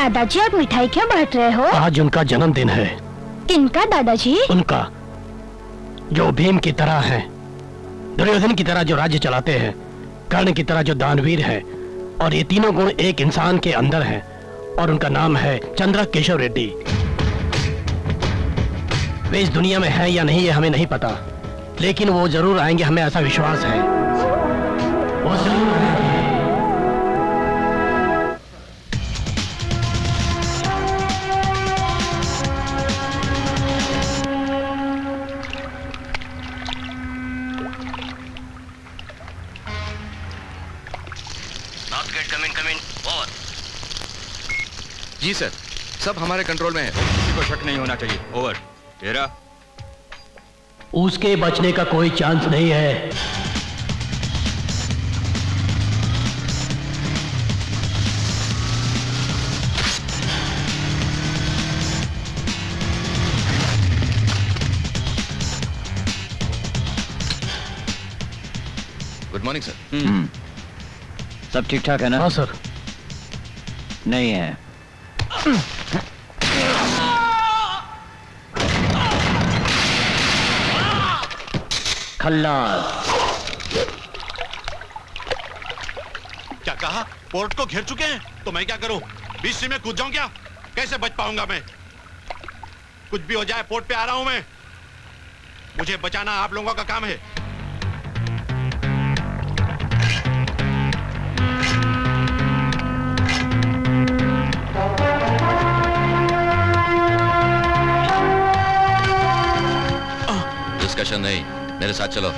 दादाजी आप मिठाई क्यों बांट रहे हो? आज उनका जन्मदिन है। किनका दादाजी? उनका, जो भीम की तरह है, दुर्योधन की तरह जो राज्य चलाते हैं, कर्ण की तरह जो दानवीर है, और ये तीनों गुण एक इंसान के अंदर हैं, और उनका नाम है चंद्र केशव रेड्डी। वे इस दुनिया में है या नहीं ये हमें नहीं पता, लेकिन वो जरूर आएंगे, हमें ऐसा विश्वास है। वो जरूर आएंगे। जी सर, सब हमारे कंट्रोल में है, किसी को शक नहीं होना चाहिए। ओवर। तेरा उसके बचने का कोई चांस नहीं है। Good morning sir. सब ठीक ठाक है ना? हाँ सर। नहीं है। खल्लास। क्या कहा? पोर्ट को घेर चुके हैं, तो मैं क्या करूं? बीच में कूद जाऊं क्या? कैसे बच पाऊंगा मैं? कुछ भी हो जाए, पोर्ट पे आ रहा हूं मैं। मुझे बचाना आप लोगों का काम है। डिस्कशन नहीं, मेरे साथ चलो।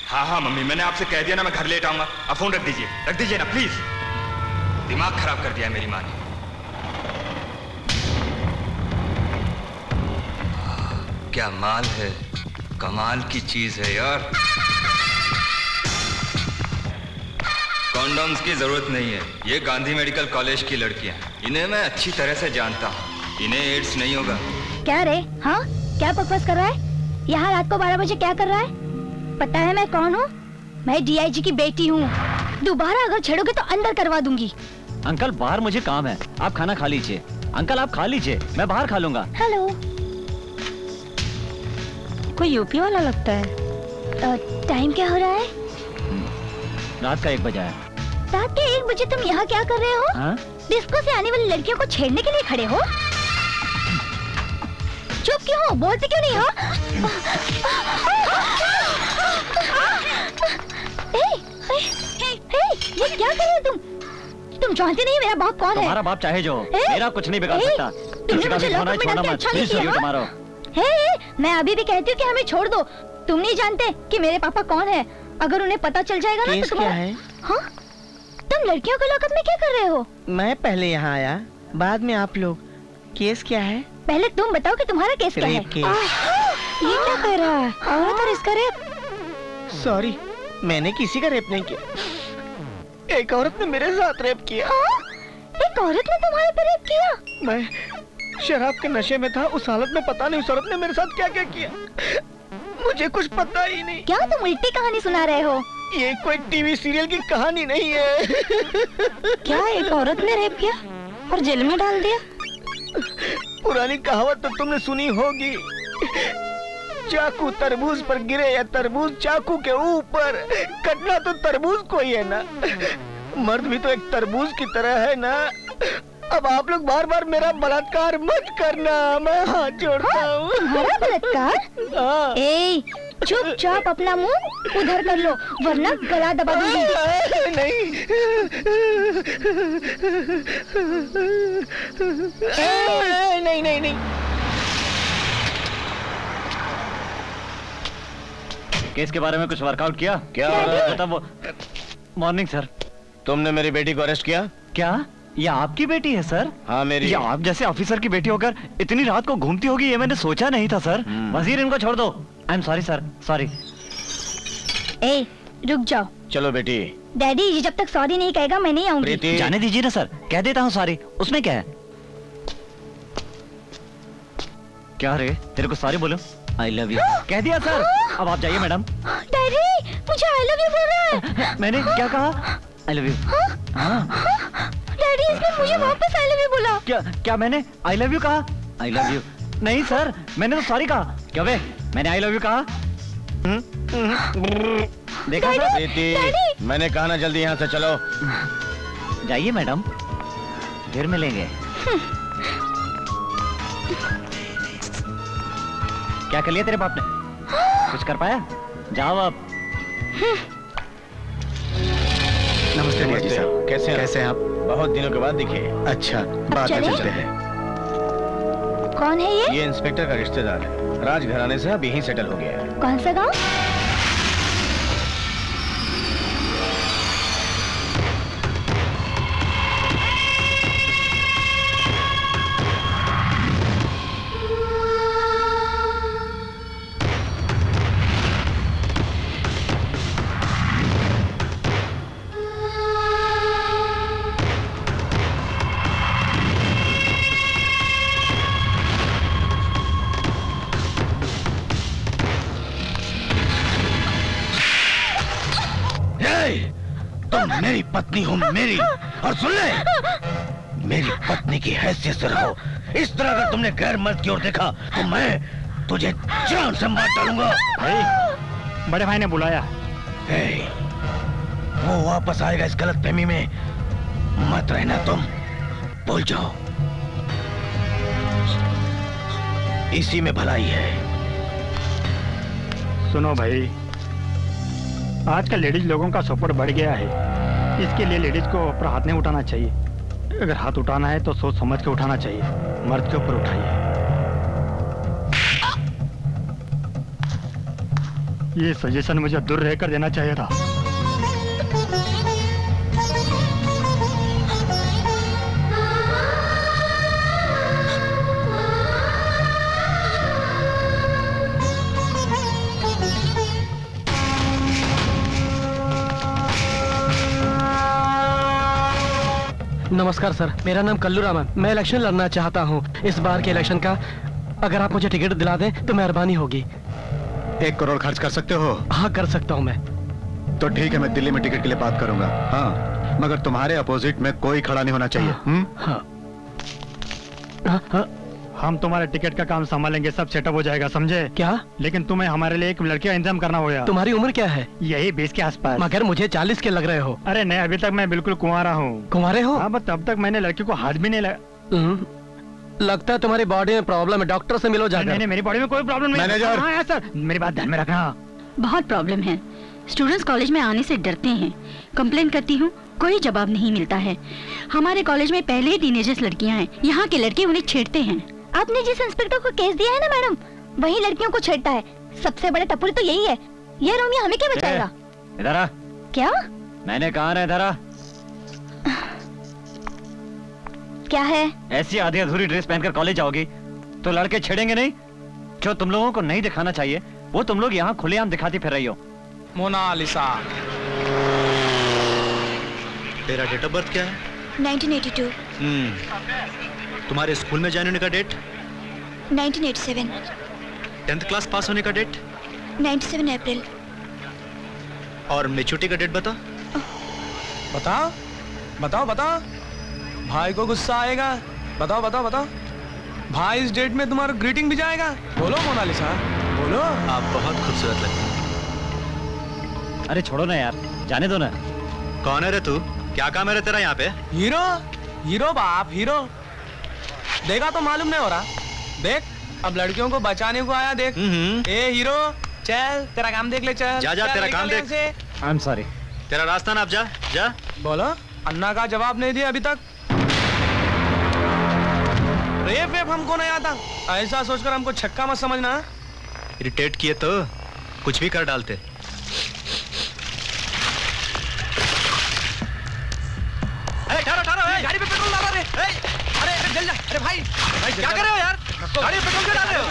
हाँ मम्मी, मैंने आपसे कह दिया ना मैं घर लेट आऊंगा। अब फोन रख दीजिए ना प्लीज। दिमाग खराब कर दिया है मेरी माँ ने। क्या माल है, कमाल की चीज है यार। कॉन्डोम्स की जरूरत नहीं है, ये गांधी मेडिकल कॉलेज की लड़कियां, इन्हें मैं अच्छी तरह से जानता हूँ, इन्हें एड्स नहीं होगा। क्या रे? हाँ, क्या बकवास कर रहा है? यहाँ रात को 12 बजे क्या कर रहा है? पता है मैं कौन हूँ? मैं डीआईजी की बेटी हूँ। दोबारा अगर छेड़ोगे तो अंदर करवा दूंगी। अंकल बाहर मुझे काम है, आप खाना खा लीजिए। अंकल आप खा लीजिए, मैं बाहर खा लूंगा। हेलो। कोई यूपी वाला लगता है। टाइम क्या हो रहा है? रात का 1 बजा है। रात के 1 बजे तुम यहाँ क्या कर रहे हो? हाँ? डिस्को से आने वाली लड़कियों को छेड़ने के लिए खड़े हो? चुप क्यों हो? बोलते क्यों नहीं हो? ये क्या कर रहे हो तुम जानते नहीं मेरा बाप कौन है? तुम्हारा बाप चाहे जो, मेरा कुछ नहीं बिगाड़ सकता। तुमने मुझे लॉकर में डाल के अच्छा नहीं किया। मैं अभी भी कहती हूँ कि हमें छोड़ दो। तुम नहीं जानते कि मेरे पापा कौन है। अगर उन्हें पता चल जाएगा ना तो तुम्हारा... क्या है? हाँ? तुम लड़कियों के लॉकअप में क्या कर रहे हो? मैं पहले यहाँ आया, बाद में आप लोग। केस क्या है? पहले तुम बताओ कि तुम्हारा केस क्या है? Rape case. ये क्या कर रहा है? औरत और इसका रेप? सॉरी, मैंने किसी का रेप नहीं किया। एक औरत ने मेरे साथ रेप किया। हाँ? एक औरत ने तुम्हारे पे रेप किया? मैं शराब के नशे में था। उस हालत में पता नहीं उस औरत ने मेरे साथ क्या क्या किया, मुझे कुछ पता ही नहीं। क्या तुम उल्टी कहानी सुना रहे हो? ये कोई टीवी सीरियल की कहानी नहीं है। क्या एक औरत ने रेप किया और जेल में डाल दिया? पुरानी कहावत तो तुमने सुनी होगी, चाकू तरबूज पर गिरे या तरबूज चाकू के ऊपर, कटना तो तरबूज को ही है ना। मर्द भी तो एक तरबूज की तरह है ना। अब आप लोग बार बार मेरा बलात्कार मत करना, मैं हाथ जोड़ता हूँ। तुम्हारा बलात्कार? हाँ। ए, चुपचाप अपना मुंह उधर कर लो वरना गला दबा दूंगी। नहीं। नहीं नहीं नहीं। केस के बारे में कुछ वर्कआउट किया? क्या? मतलब वो मॉर्निंग सर। तुमने मेरी बेटी को अरेस्ट किया? क्या ये आपकी बेटी है सर? हाँ मेरी। ये आप जैसे ऑफिसर की बेटी होकर इतनी रात को घूमती होगी ये मैंने सोचा नहीं था सर। वजीर इनको छोड़ दो। I am sorry sir, sorry. ए, रुक जाओ। चलो बेटी। डैडी ये जब तक सॉरी नहीं कहेगा मैं नहीं आऊंगी। प्रीति। जाने दीजिए ना सर, कह देता हूँ सॉरी, उसमें क्या है? क्या रे, तेरे को सॉरी बोलो? आई लव यू कह दिया सर। अब आप जाइए मैडम। डैडी मुझे आई लव यू बोल रहा है। मैंने क्या कहा? I love you. हाँ डैडी इसने मुझे वापस आई लव यू बोला। क्या मैंने आई लव यू कहा? आई लव यू नहीं सर, मैंने तो सॉरी कहा। क्या बे, मैंने आई लव यू कहा? देखा सर? प्रीति, मैंने कहा ना जल्दी यहाँ से चलो। जाइए मैडम, फिर मिलेंगे। क्या कर लिया तेरे बाप ने? कुछ कर पाया? जाओ अब। नमस्ते डीआईजी साहब, कैसे हैं आप? बहुत दिनों के बाद दिखे। अच्छा, बात में चलते हैं। कौन है ये? ये इंस्पेक्टर का रिश्तेदार है, राजघराने से अब यहीं सेटल हो गया है। कौन सा गाँव? तुम मेरी पत्नी हो, मेरी, और सुन ले, मेरी पत्नी की हैसियत से रहो। इस तरह अगर तुमने गैर मर्द की ओर देखा तो मैं तुझे जान से मार डालूंगा। बड़े भाई ने बुलाया। वो वापस आएगा इस गलतफहमी में मत रहना तुम, भूल जाओ। इसी में भलाई है। सुनो भाई, आजकल लेडीज लोगों का सपोर्ट बढ़ गया है, इसके लिए लेडीज को ऊपर हाथ नहीं उठाना चाहिए। अगर हाथ उठाना है तो सोच समझ के उठाना चाहिए, मर्द के ऊपर उठाइए। ये सजेशन मुझे दूर रहकर देना चाहिए था। नमस्कार सर, मेरा नाम कल्लू रामन, मैं इलेक्शन लड़ना चाहता हूँ। इस बार के इलेक्शन का अगर आप मुझे टिकट दिला दें तो मेहरबानी होगी। 1 करोड़ खर्च कर सकते हो? हाँ कर सकता हूँ मैं। तो ठीक है, मैं दिल्ली में टिकट के लिए बात करूंगा। हाँ, मगर तुम्हारे अपोजिट में कोई खड़ा नहीं होना चाहिए। हाँ। हाँ। हम तुम्हारे टिकट का काम संभालेंगे, सब सेटअप हो जाएगा, समझे? क्या? लेकिन तुम्हें हमारे लिए एक लड़की का इंतजाम करना होगा। तुम्हारी उम्र क्या है? यही 20 के आसपास। मगर मुझे 40 के लग रहे हो। अरे नहीं, अभी तक मैं बिल्कुल कुंवारा हूँ। कुंवारे हो? हाँ, बस अब तक मैंने लड़की को हाथ भी नहीं लगा। लगता है तुम्हारी बॉडी में प्रॉब्लम है, डॉक्टर से मिलो जाकर। नहीं, मेरी बॉडी में कोई प्रॉब्लम नहीं। मैनेजर। हाँ सर, मेरी बात ध्यान में रखना। बहुत प्रॉब्लम है, स्टूडेंट्स कॉलेज में आने से डरते हैं। कंप्लेन करती हूँ, कोई जवाब नहीं मिलता है। हमारे कॉलेज में पहले ही टीनेजर्स लड़कियां हैं, यहाँ के लड़के उन्हें छेड़ते हैं। आपने जिस इंस्पेक्टर को केस दिया है ना मैडम, वही लड़कियों को छेड़ता है। सबसे बड़ा टपुरी तो यही है। ये रोमियो हमें क्या बचाएगा? इधर आ। क्या? मैंने कहा ना इधर आ। क्या है? ऐसी आधी अधूरी ड्रेस पहनकर कॉलेज आओगी तो लड़के छेड़ेंगे नहीं? जो तुम लोगों को नहीं दिखाना चाहिए वो तुम लोग यहाँ खुलेआम दिखाती फिर रही हो। मोनालिसा। तेरा डेट ऑफ बर्थ क्या है? 1982। तुम्हारे स्कूल में ज्वाइन होने का डेट? 1987। 10th क्लास पास होने का डेट? 97 अप्रैल। और मेच्योरिटी का डेट बता। बताओ बताओ बताओ, भाई को गुस्सा आएगा। बताओ बताओ बताओ, भाई इस डेट में तुम्हारा ग्रीटिंग भी जाएगा। बोलो मोनालिसा, बोलो। आप बहुत खूबसूरत लगते हैं। अरे छोड़ो ना यार, जाने दो ना। कौन है रे तू? क्या काम है रे तेरा यहाँ पे? हीरो, हीरो बाप, हीरो। देखा तो मालूम नहीं हो रहा। देख, अब लड़कियों को बचाने को आया। देख ए हीरो, चल तेरा काम देख ले। चल जा जा, तेरा काम देख। आई एम सॉरी। तेरा रास्ता ना, आप जा जा। बोलो। अन्ना का जवाब नहीं दिया अभी तक। रेप वेप हमको नहीं आता, ऐसा सोचकर हमको छक्का मत समझना। इरिटेट किए तो कुछ भी कर डालते। गाड़ी पे पेट्रोल डाला रे। अरे जल जा। अरे भाई क्या कर रहे हो यार? गाड़ी पे पेट्रोल क्यों डाल रहे हो?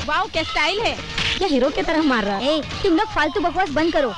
वाओ क्या स्टाइल है। क्या हीरो की तरह मार रहा है। ए, तुम लोग फालतू बकवास बंद करो।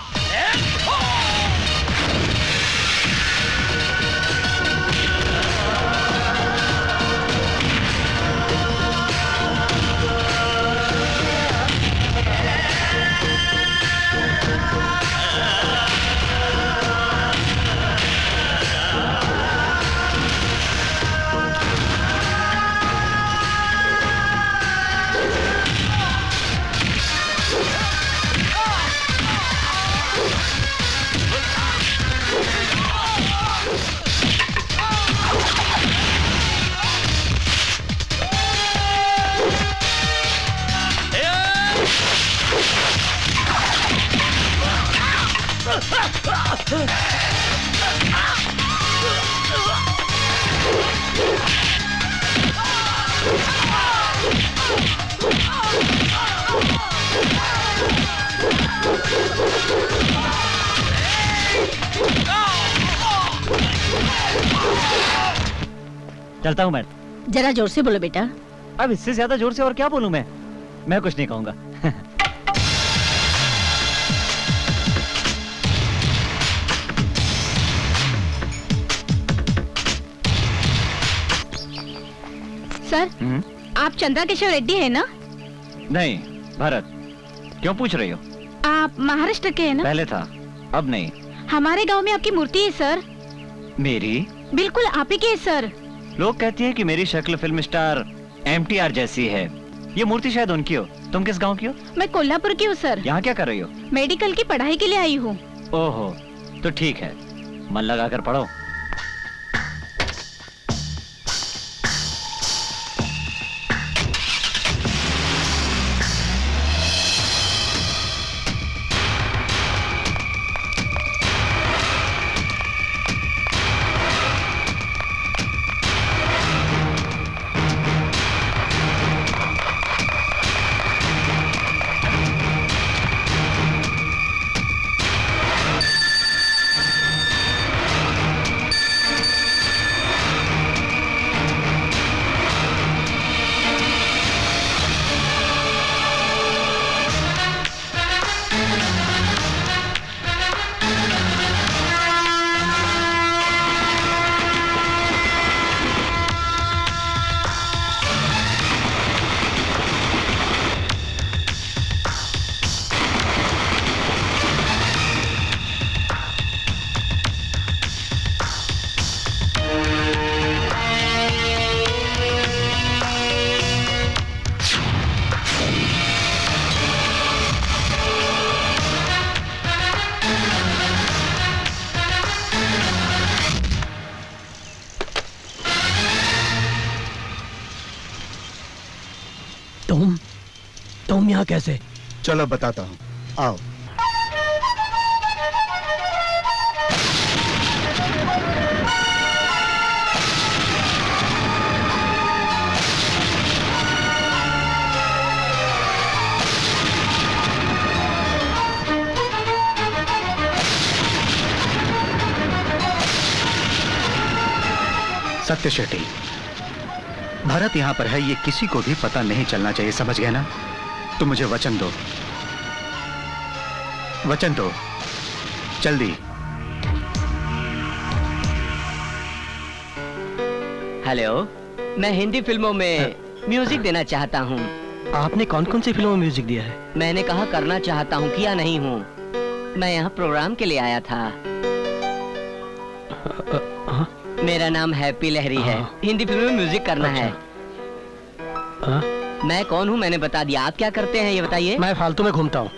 चलता हूँ मैं। जरा जोर से बोलो बेटा। अब इससे ज्यादा जोर से और क्या बोलूं मैं कुछ नहीं कहूंगा। सर, आप चंद्रा केशव रेड्डी है ना? नहीं, भरत। क्यों पूछ रही हो? आप महाराष्ट्र के हैं ना? पहले था, अब नहीं। हमारे गांव में आपकी मूर्ति है सर। मेरी? बिल्कुल आप ही की है सर। लोग कहती हैं कि मेरी शक्ल फिल्म स्टार MTR जैसी है। ये मूर्ति शायद उनकी हो। तुम किस गांव की हो? मैं कोल्हापुर की हूँ सर। यहाँ क्या कर रही हो? मेडिकल की पढ़ाई के लिए आई हूँ। ओहो, तो ठीक है, मन लगाकर पढ़ो। तुम यहाँ कैसे? चलो बताता हूँ, आओ। सत्य शेट्टी, भरत यहां पर है, ये किसी को भी पता नहीं चलना चाहिए, समझ गए ना? तुम मुझे वचन दो, वचन दो, जल्दी। हेलो, मैं हिंदी फिल्मों में म्यूजिक देना चाहता हूँ। आपने कौन कौन सी फिल्मों में म्यूजिक दिया है? मैंने कहा करना चाहता हूँ, किया नहीं हूँ। मैं यहाँ प्रोग्राम के लिए आया था। मेरा नाम हैप्पी लहरी है, हिंदी फिल्म में म्यूजिक करना है। मैं कौन हूँ मैंने बता दिया, आप क्या करते हैं ये बताइए। मैं फालतू में घूमता हूँ।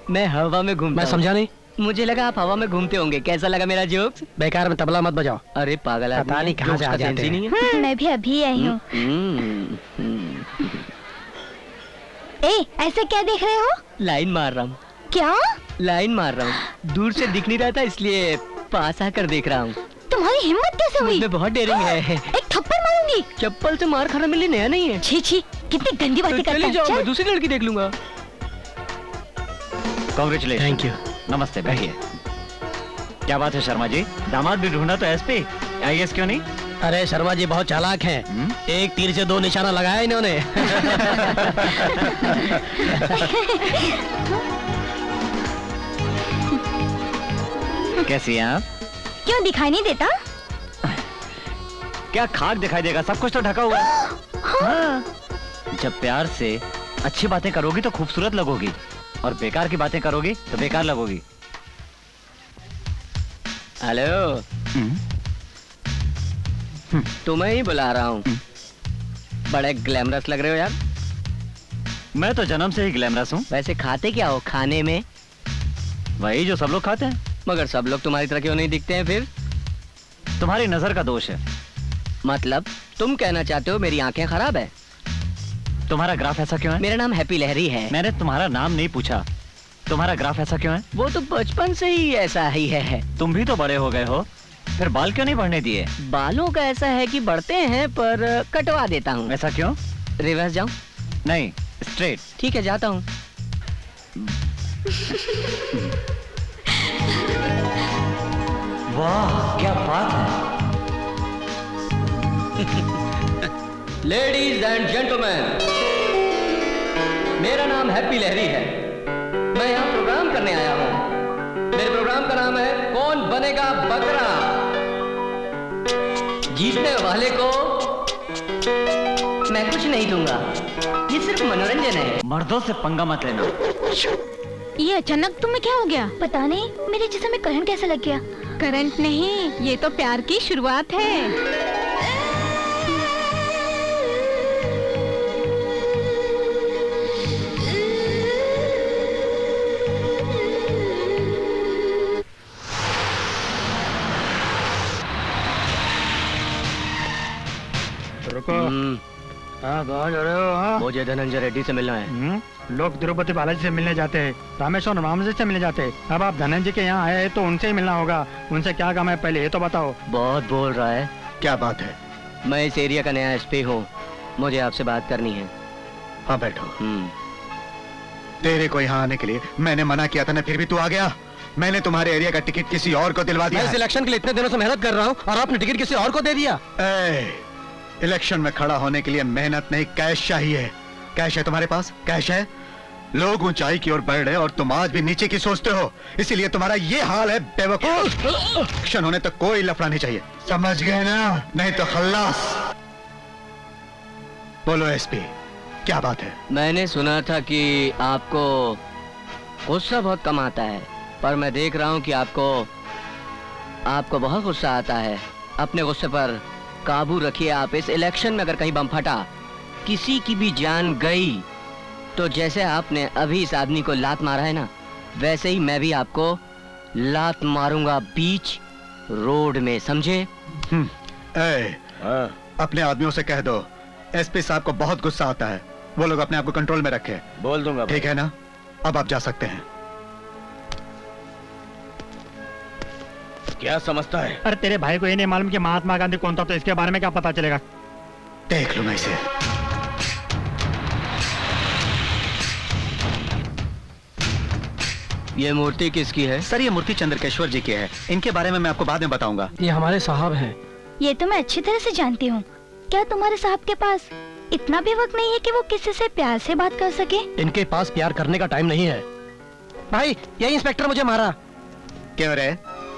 मैं हवा में घूमता। मैं समझा नहीं। मुझे लगा आप हवा में घूमते होंगे। कैसा लगा मेरा जोक्स? बेकार में तबला मत बजाओ। अरे पागल आदमी, पता नहीं कहाँ से आ जाते हैं। मैं भी अभी आई हूँ। ए, ऐसे क्या देख रहे हो? लाइन मार रहा हूँ। क्या? लाइन मार रहा हूँ, दूर से दिख नहीं रहा था इसलिए पास आकर देख रहा हूँ। तुम्हारी हिम्मत कैसे हुई? मुझमें बहुत डेयरिंग है। एक थप्पड़ मारूंगी। चप्पल से मार खाना मेरे लिए नया नहीं है। छी छी, कितनी गंदी बातें करता है। चल, मैं दूसरी लड़की देख लूंगा। कांग्रेचुलेशन। Thank you. नमस्ते, बैठिए। क्या बात है शर्मा जी, दामाद भी ढूंढा तो एसपी, आईएएस क्यों नहीं? अरे शर्मा जी बहुत चालाक हैं। एक तीर से दो निशाना लगाया इन्होंने। कैसी हैं आप? क्यों दिखाई नहीं देता? क्या खाक दिखाई देगा, सब कुछ तो ढका हुआ है। हाँ। जब प्यार से अच्छी बातें करोगी तो खूबसूरत लगोगी, और बेकार की बातें करोगी तो बेकार लगोगी। हेलो, तुम्हें ही बुला रहा हूँ। बड़े ग्लैमरस लग रहे हो यार। मैं तो जन्म से ही ग्लैमरस हूँ। वैसे खाते क्या हो खाने में? वही जो सब लोग खाते हैं। मगर सब लोग तुम्हारी तरह क्यों नहीं दिखते हैं फिर? तुम्हारी नजर का दोष है। मतलब तुम कहना चाहते हो मेरी आंखें खराब है? तुम्हारा ग्राफ ऐसा क्यों है? मेरा नाम हैप्पी लहरी है। मैंने तुम्हारा नाम नहीं पूछा, तुम्हारा ग्राफ ऐसा क्यों है? वो तो बचपन से ही ऐसा ही है। तुम भी तो बड़े हो गए हो, फिर बाल क्यों नहीं बढ़ने दिए? बालों का ऐसा है कि बढ़ते हैं पर कटवा देता हूँ। ऐसा क्यों? रिवर्स जाऊं? नहीं, स्ट्रेट। ठीक है, जाता हूँ। वाह क्या बात है। लेडीज एंड जेंटलमैन, मेरा नाम हैप्पी लहरी है। मैं यहाँ प्रोग्राम करने आया हूँ। मेरे प्रोग्राम का नाम है कौन बनेगा बकरा। जीतने वाले को मैं कुछ नहीं दूंगा, ये सिर्फ मनोरंजन है। मर्दों से पंगा मत लेना। ये अचानक तुम्हें क्या हो गया? पता नहीं, मेरे जिस्म में करंट कैसे लग गया। करंट नहीं, ये तो प्यार की शुरुआत है। हाँ, कहाँ जा रहे हो? हाँ? मुझे धनंजय रेड्डी से मिलना है। लोग तिरुपति बालाजी से मिलने जाते हैं, रामेश्वर रामजी से मिलने जाते हैं। अब आप धनंजय के यहाँ आए तो उनसे ही मिलना होगा। उनसे क्या काम है पहले ये तो बताओ। बहुत बोल रहा है। क्या बात है? मैं इस एरिया का नया एसपी हूँ, मुझे आपसे बात करनी है। हाँ बैठो। तेरे को यहाँ आने के लिए मैंने मना किया था ना, फिर भी तू आ गया। मैंने तुम्हारे एरिया का टिकट किसी और को दिलवा दिया। मैं इलेक्शन के लिए इतने दिनों से मेहनत कर रहा हूँ और आपने टिकट किसी और को दे दिया। इलेक्शन में खड़ा होने के लिए मेहनत नहीं, कैश चाहिए। कैश है तुम्हारे पास? कैश है? लोग ऊंचाई की ओर बढ़ रहे और तुम आज भी नीचे की सोचते हो, इसीलिए तुम्हारा ये हाल है बेवकूफ। इलेक्शन होने तक कोई लफड़ा नहीं चाहिए, समझ गए ना? नहीं तो खल्लास। बोलो एसपी, क्या बात है? मैंने सुना था कि आपको गुस्सा बहुत कम आता है, पर मैं देख रहा हूँ कि आपको बहुत गुस्सा आता है। अपने गुस्से पर काबू रखिए आप। इस इलेक्शन में अगर कहीं बम फटा, किसी की भी जान गई, तो जैसे आपने अभी इस आदमी को लात मारा है ना, वैसे ही मैं भी आपको लात मारूंगा बीच रोड में, समझे? अपने आदमियों से कह दो एसपी साहब को बहुत गुस्सा आता है, वो लोग अपने आप को कंट्रोल में रखे। बोल दूंगा। ठीक है ना, अब आप जा सकते हैं। क्या समझता है? अरे तेरे भाई को ये नहीं मालूम कि महात्मा गांधी कौन था, तो इसके बारे में क्या पता चलेगा? देख लो मैं इसे। ये मूर्ति किसकी है? सर ये मूर्ति चंद्रकेश्वर जी की है, इनके बारे में मैं आपको बाद में बताऊंगा। ये हमारे साहब हैं। ये तो मैं अच्छी तरह से जानती हूँ। क्या तुम्हारे साहब के पास इतना भी वक्त नहीं है कि वो किसी से प्यार से बात कर सके? इनके पास प्यार करने का टाइम नहीं है। भाई यही इंस्पेक्टर मुझे मारा। क्यों रे,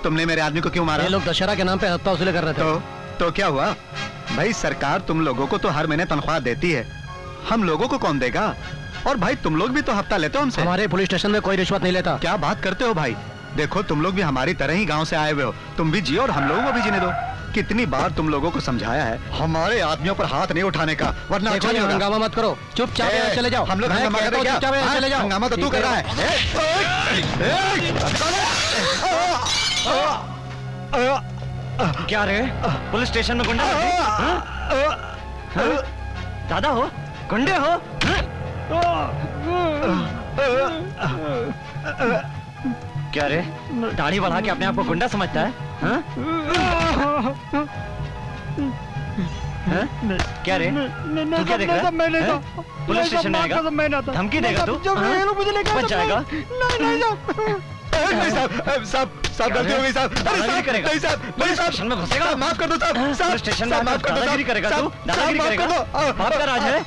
तुमने मेरे आदमी को क्यों मारा? ये लोग दशहरा के नाम पे हत्या वसूली कर रहे थे। तो क्या हुआ? भाई सरकार तुम लोगों को तो हर महीने तनख्वाह देती है, हम लोगों को कौन देगा? और भाई तुम लोग भी तो हफ्ता लेते हो हमसे। हमारे पुलिस स्टेशन में कोई रिश्वत नहीं लेता। क्या बात करते हो भाई? देखो तुम लोग भी हमारी तरह ही गांव से आए हुए हो, तुम भी जियो और हम लोगों को भी जीने दो। कितनी बार तुम लोगों को समझाया है हमारे आदमियों पर हाथ नहीं उठाने का, वरना अच्छा नहीं होगा। हंगामा मत करो, चुपचाप यहाँ चले जाओ। हम लोग हंगामा करें क्या? चुपचाप यहाँ चले जाओ। हंगामा तो तू कर रहा है। क्या रे, पुलिस स्टेशन में गुंडा? दादा हो, गुंडे हो? क्या रे, दाढ़ी बढ़ा के अपने आप को गुंडा समझता है? हाँ? क्या रे, तू क्या देख रहा है? पुलिस स्टेशन में आएगा, धमकी देगा तू? बच जाएगा। साहब गलती हो गई साहब। दादागिरी करेगा? पुलिस स्टेशन में घुसेगा? माफ कर दो साहब। पुलिस स्टेशन में दादागिरी करेगा तू? दादागिरी करेगा? बाप का राज है?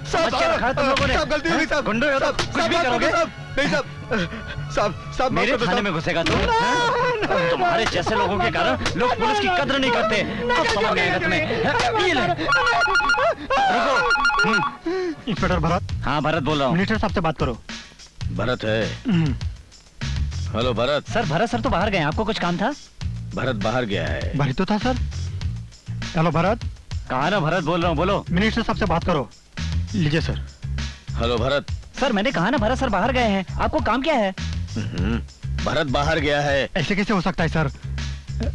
समझ क्या रखा है तुम लोगों ने? गलती हो गई साहब। गुंडे हो तो कुछ भी करोगे? नहीं साहब मेरे थाने में घुसेगा तू? तुम्हारे जैसे लोगों के कारण लोग पुलिस की कद्र नहीं करते। अब समझ में आएगा तुम्हें। ये ले। रुको। इंस्पेक्टर भरत। हाँ भरत बोल रहा हूँ। मिनिस्टर साहब से बात करो। भरत है। Hello Bharat. Sir Bharat sir तो बाहर गए, आपको कुछ काम था? भरत बाहर गया है। भरत तो था सर। हेलो भरत। कहा ना भरत बोल रहा हूँ, बोलो। मिनिस्टर साहब से बात करो। लीजिए सर। हेलो भरत। सर मैंने कहा ना भरत सर बाहर गए हैं, आपको काम क्या है? भरत बाहर गया है। ऐसे कैसे हो सकता है सर?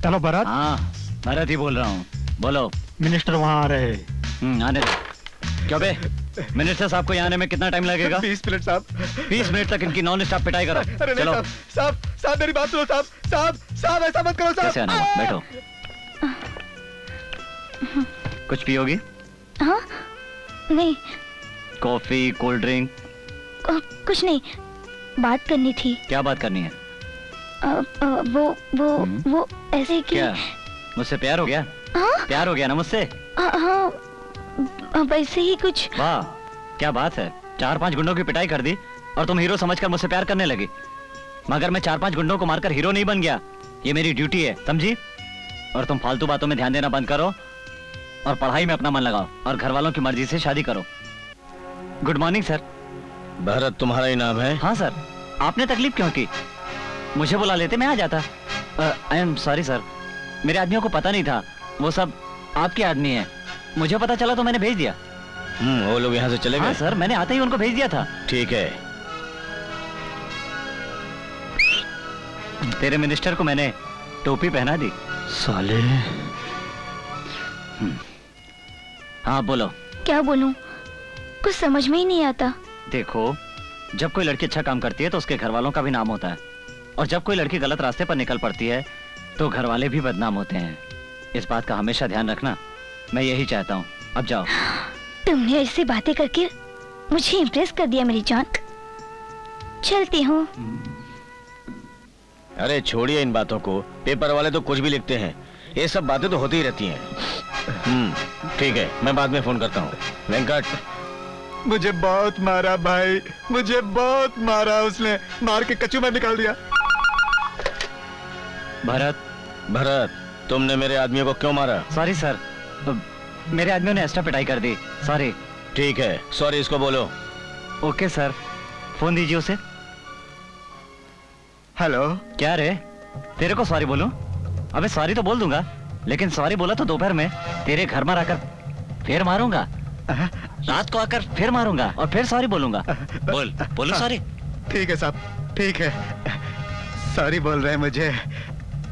हेलो भरत। हाँ भरत ही बोल रहा हूँ, बोलो। मिनिस्टर वहाँ आ रहे हैं। आने दो। क्यों बे, मिनिस्टर साहब को यहाँ आने में कितना टाइम लगेगा? 20 मिनट साहब। 20 मिनट तक इनकी नॉन स्टॉप पिटाई करो। अरे चलो। साहब मेरी बात सुनो साहब ऐसा मत करो साहब। कैसे आना हुआ? बैठो। कुछ पियोगी? हाँ नहीं। Coffee, cold drink? कुछ नहीं, बात करनी थी। क्या बात करनी है? वो ऐसे कि क्या मुझसे प्यार हो गया? हाँ? प्यार हो गया ना मुझसे? हाँ वैसे ही कुछ। वाह क्या बात है, 4-5 गुंडों की पिटाई कर दी और तुम हीरो समझकर मुझसे प्यार करने लगी। मगर मैं 4-5 गुंडों को मारकर हीरो नहीं बन गया, ये मेरी ड्यूटी है, समझी? और तुम फालतू बातों में ध्यान देना बंद करो और पढ़ाई में अपना मन लगाओ और घर वालों की मर्जी से शादी करो। Good morning sir. भरत तुम्हारा ही नाम है? हाँ सर। आपने तकलीफ क्यों की? मुझे बुला लेते, मैं आ जाता। आई एम सॉरी सर, मेरे आदमियों को पता नहीं था वो सब आपके आदमी हैं। मुझे पता चला तो मैंने भेज दिया। वो लोग यहाँ से चले गए? हाँ सर, मैंने आते ही उनको भेज दिया था। ठीक है। तेरे मिनिस्टर को मैंने टोपी पहना दी। साले। हाँ बोलो। क्या बोलूं, कुछ समझ में ही नहीं आता। देखो, जब कोई लड़की अच्छा काम करती है तो उसके घर वालों का भी नाम होता है, और जब कोई लड़की गलत रास्ते पर निकल पड़ती है तो घर वाले भी बदनाम होते हैं। इस बात का हमेशा ध्यान रखना, मैं यही चाहता हूँ। अब जाओ। तुमने ऐसी बातें करके मुझे इम्प्रेस कर दिया मेरी जान। चलती हूँ। अरे छोड़िए इन बातों को, पेपर वाले तो कुछ भी लिखते हैं, ये सब बातें तो होती ही रहती हैं। ठीक है, मैं बाद में फोन करता हूँ। वेंकट। मुझे बहुत मारा भाई, मुझे बहुत मारा, उसने मार के कचू में निकाल दिया। भरत तुमने मेरे आदमियों को क्यों मारा? सॉरी सर, मेरे आदमियों ने एक्स्ट्रा पिटाई कर दी, सॉरी। ठीक है, सॉरी इसको बोलो। ओके सर, फोन दीजिए उसे। हेलो। क्या रे, तेरे को सॉरी बोलूं? अबे सॉरी तो बोल दूंगा, लेकिन सॉरी बोला तो दोपहर में तेरे घर में आकर फिर मारूंगा, रात को आकर फिर मारूंगा और फिर सॉरी बोलूंगा। बोलो सॉरी। ठीक है साहब, ठीक है, सॉरी बोल रहे हैं मुझे,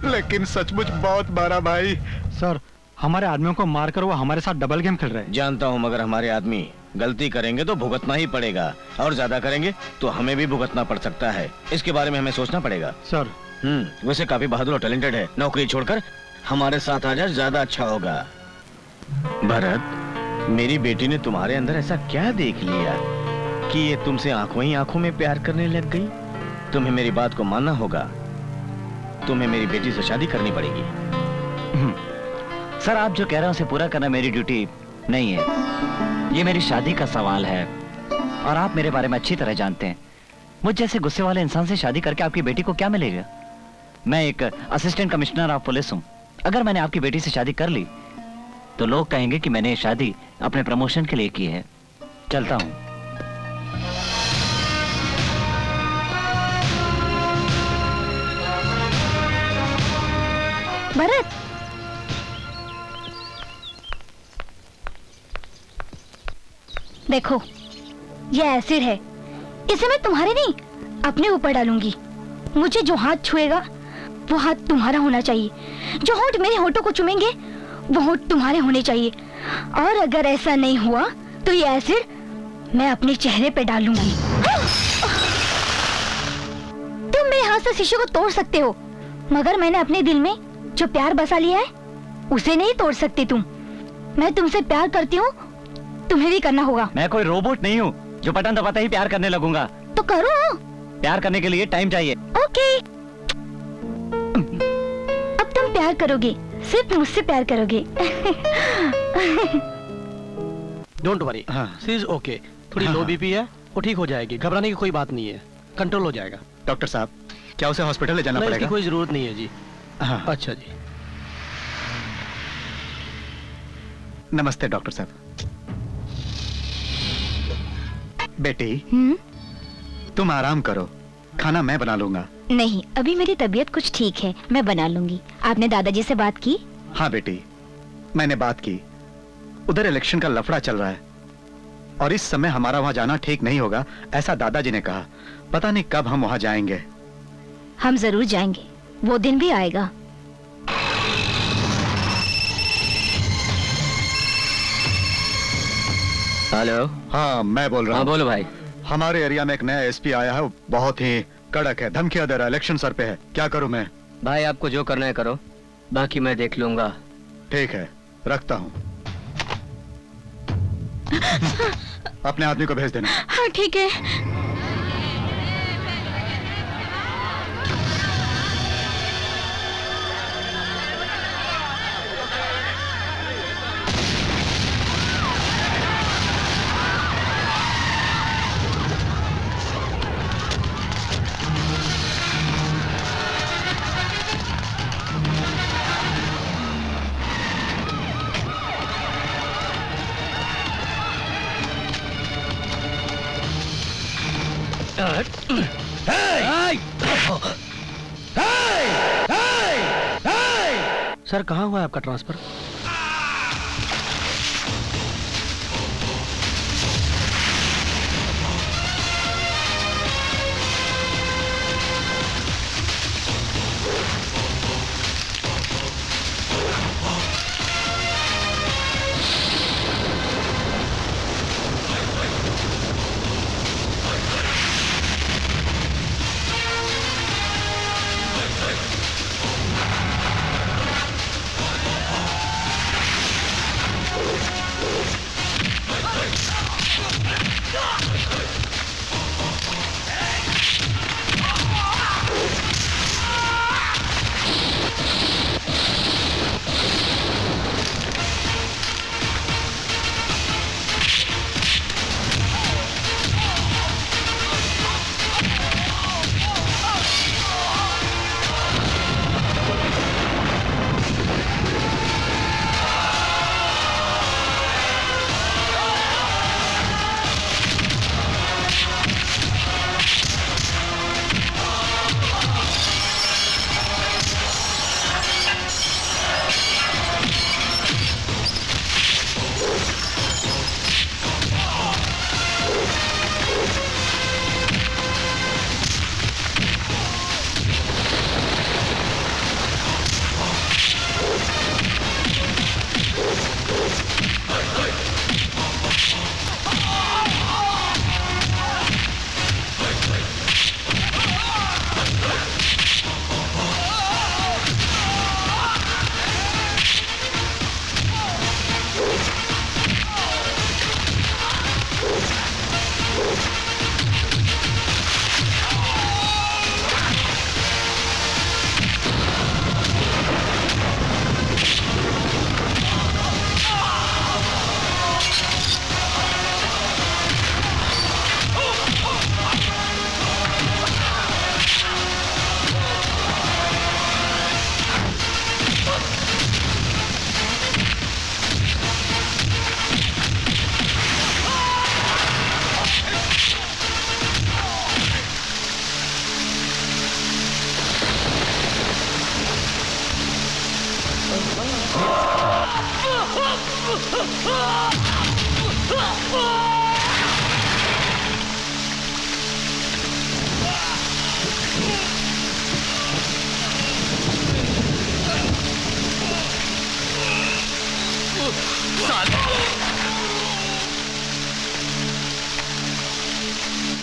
लेकिन सचमुच बहुत मारा भाई। सर हमारे आदमियों को मारकर वो हमारे साथ डबल गेम खेल रहे हैं। जानता हूँ, मगर हमारे आदमी गलती करेंगे तो भुगतना ही पड़ेगा, और ज्यादा करेंगे तो हमें भी भुगतना पड़ सकता है। इसके बारे में हमें सोचना पड़ेगा। सर वैसे काफी बहादुर और टैलेंटेड है, नौकरी छोड़कर हमारे साथ आ जाए, ज्यादा अच्छा होगा। भरत, मेरी बेटी ने तुम्हारे अंदर ऐसा क्या देख लिया कि ये तुमसे आंखों ही आंखों में प्यार करने लग गई? तुम्हें मेरी बात को मानना होगा, तुम्हें मेरी बेटी से शादी करनी पड़ेगी। सर, आप जो कह रहे हैं उसे पूरा करना मेरी ड्यूटी नहीं है। ये मेरी शादी का सवाल है और आप मेरे बारे में अच्छी तरह जानते हैं। मुझ जैसे गुस्से वाले इंसान से शादी करके आपकी बेटी को क्या मिलेगा? मैं एक असिस्टेंट कमिश्नर ऑफ पुलिस हूं। अगर मैंने आपकी बेटी से शादी कर ली तो लोग कहेंगे कि मैंने ये शादी अपने प्रमोशन के लिए की है। चलता हूं। भरत, देखो ये एसिड है, इसे मैं तुम्हारे नहीं अपने ऊपर डालूंगी। मुझे जो हाथ छुएगा वो हाथ तुम्हारा होना चाहिए, जो होंठ मेरे होठों को चूमेंगे वो होठ तुम्हारे होने चाहिए, और अगर ऐसा नहीं हुआ तो ये एसिड मैं अपने चेहरे पे डालूंगी। तुम मेरे हाथ से शीशे को तोड़ सकते हो, मगर मैंने अपने दिल में जो प्यार बसा लिया है उसे नहीं तोड़ सकती तुम। मैं तुमसे प्यार करती हूँ, तुम्हें भी करना होगा। मैं कोई रोबोट नहीं हूँ जो बटन दबाते ही प्यार करने लगूंगा। तो करो। प्यार करने के लिए टाइम चाहिए। ओके, अब तुम प्यार करोगे, सिर्फ मुझसे प्यार करोगे। Don't worry, she is okay. थोड़ी लो बीपी है, वो ठीक हो जाएगी, घबराने की कोई बात नहीं है, कंट्रोल हो जाएगा। डॉक्टर साहब, क्या उसे हॉस्पिटल ले जाना नहीं, पड़ेगा? इसकी कोई जरूरत नहीं है जी। हाँ। अच्छा जी। नमस्ते डॉक्टर साहब। बेटी, तुम आराम करो, खाना मैं बना लूंगा। नहीं, अभी मेरी तबीयत कुछ ठीक है, मैं बना लूंगी। आपने दादाजी से बात की? हाँ बेटी, मैंने बात की। उधर इलेक्शन का लफड़ा चल रहा है और इस समय हमारा वहां जाना ठीक नहीं होगा, ऐसा दादाजी ने कहा। पता नहीं कब हम वहां जाएंगे। हम जरूर जाएंगे, वो दिन भी आएगा। हेलो। हाँ, मैं बोल रहा हूँ। बोलो भाई। हमारे एरिया में एक नया एसपी आया है, वो बहुत ही कड़क है, धमकियां दे रहा है, इलेक्शन सर पे है। क्या करूं मैं? भाई आपको जो करना है करो, बाकी मैं देख लूंगा। ठीक है, रखता हूँ। अपने आदमी को भेज देना। हाँ ठीक है। सर, कहाँ हुआ है आपका ट्रांसफर?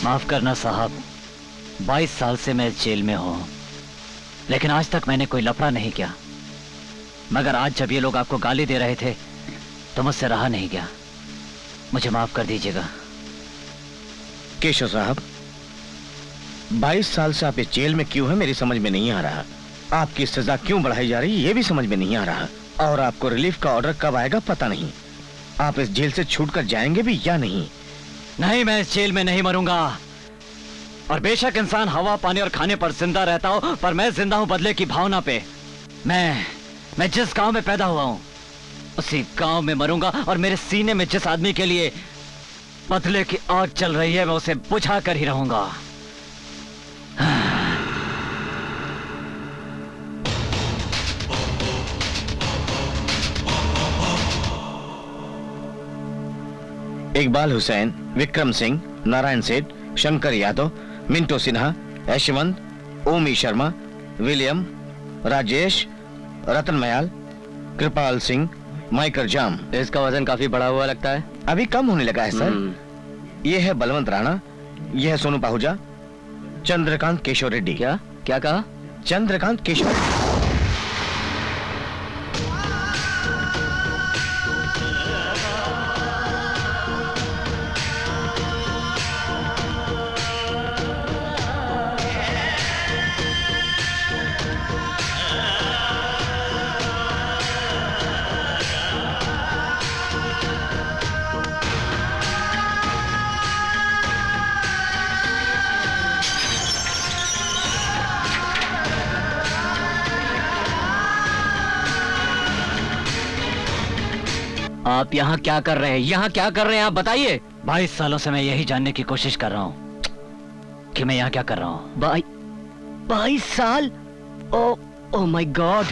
माफ करना साहब, 22 साल से मैं इस जेल में हूं, लेकिन आज तक मैंने कोई लफड़ा नहीं किया। मगर आज जब ये लोग आपको गाली दे रहे थे तो मुझसे रहा नहीं गया। मुझे माफ कर दीजिएगा। केशव साहब, 22 साल से आप इस जेल में क्यों हैं मेरी समझ में नहीं आ रहा। आपकी सजा क्यों बढ़ाई जा रही है ये भी समझ में नहीं आ रहा। और आपको रिलीफ का ऑर्डर कब आएगा पता नहीं। आप इस जेल से छूटकर जाएंगे भी या नहीं? नहीं, मैं इस जेल में नहीं मरूंगा। और बेशक इंसान हवा, पानी और खाने पर जिंदा रहता हो, पर मैं जिंदा हूं बदले की भावना पे। मैं जिस गांव में पैदा हुआ हूं उसी गांव में मरूंगा, और मेरे सीने में जिस आदमी के लिए बदले की आग चल रही है मैं उसे बुझा कर ही रहूंगा। इकबाल हुसैन, विक्रम सिंह, नारायण सेठ, शंकर यादव, मिंटो सिन्हा, यशवंत, ओमी शर्मा, विलियम, राजेश, रतन मयाल, कृपाल सिंह, माइकल जाम। इसका वजन काफी बढ़ा हुआ लगता है। अभी कम होने लगा है सर। ये है बलवंत राणा, ये है सोनू पाहुजा, चंद्रकांत केशव रेड्डी। क्या क्या कहा? चंद्रकांत केशव रेड्डी। आप यहाँ क्या कर रहे हैं? यहाँ क्या कर रहे हैं आप बताइए। 22 सालों से मैं यही जानने की कोशिश कर रहा हूँ कि मैं यहाँ क्या कर रहा हूँ। 22 साल? Oh my God.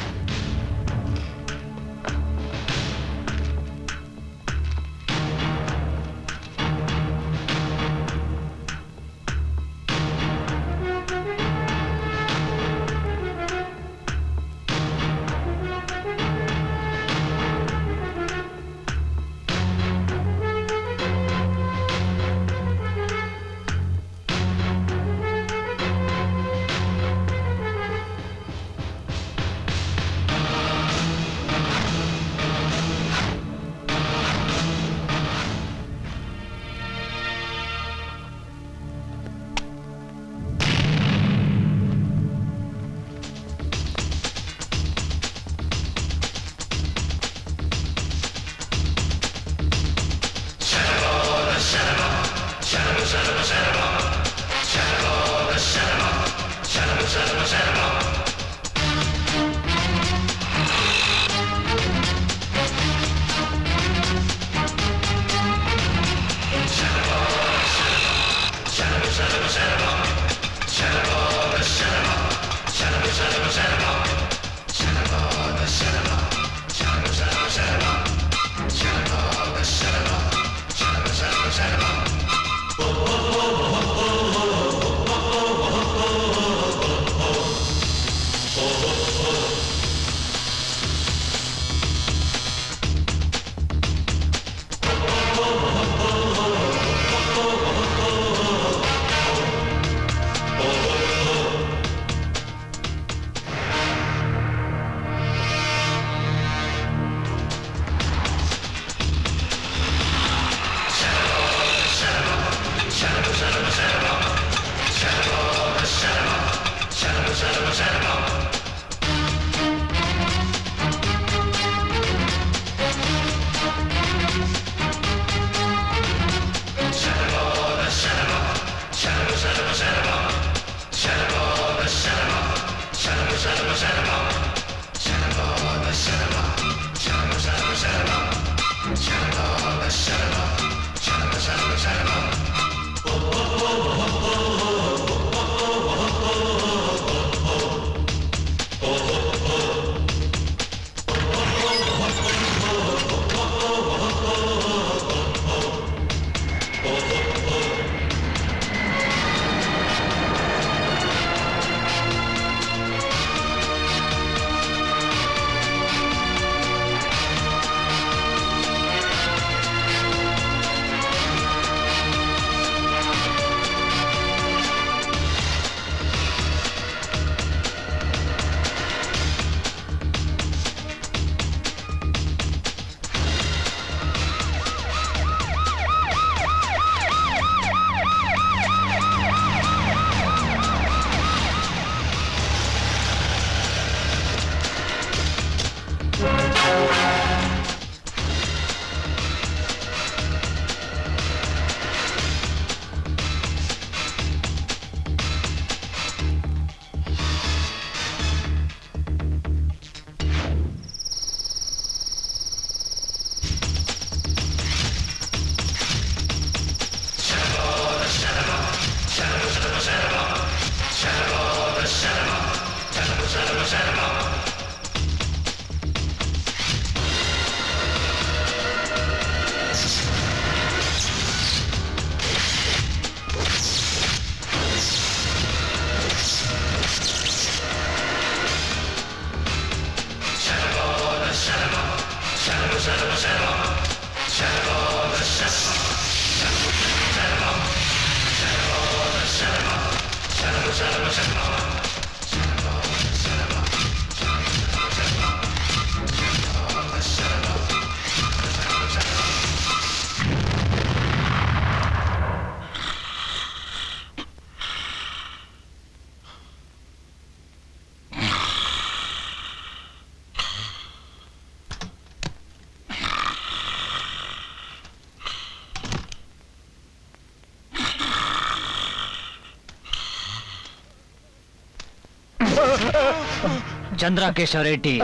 Chandra Keshav Reddy.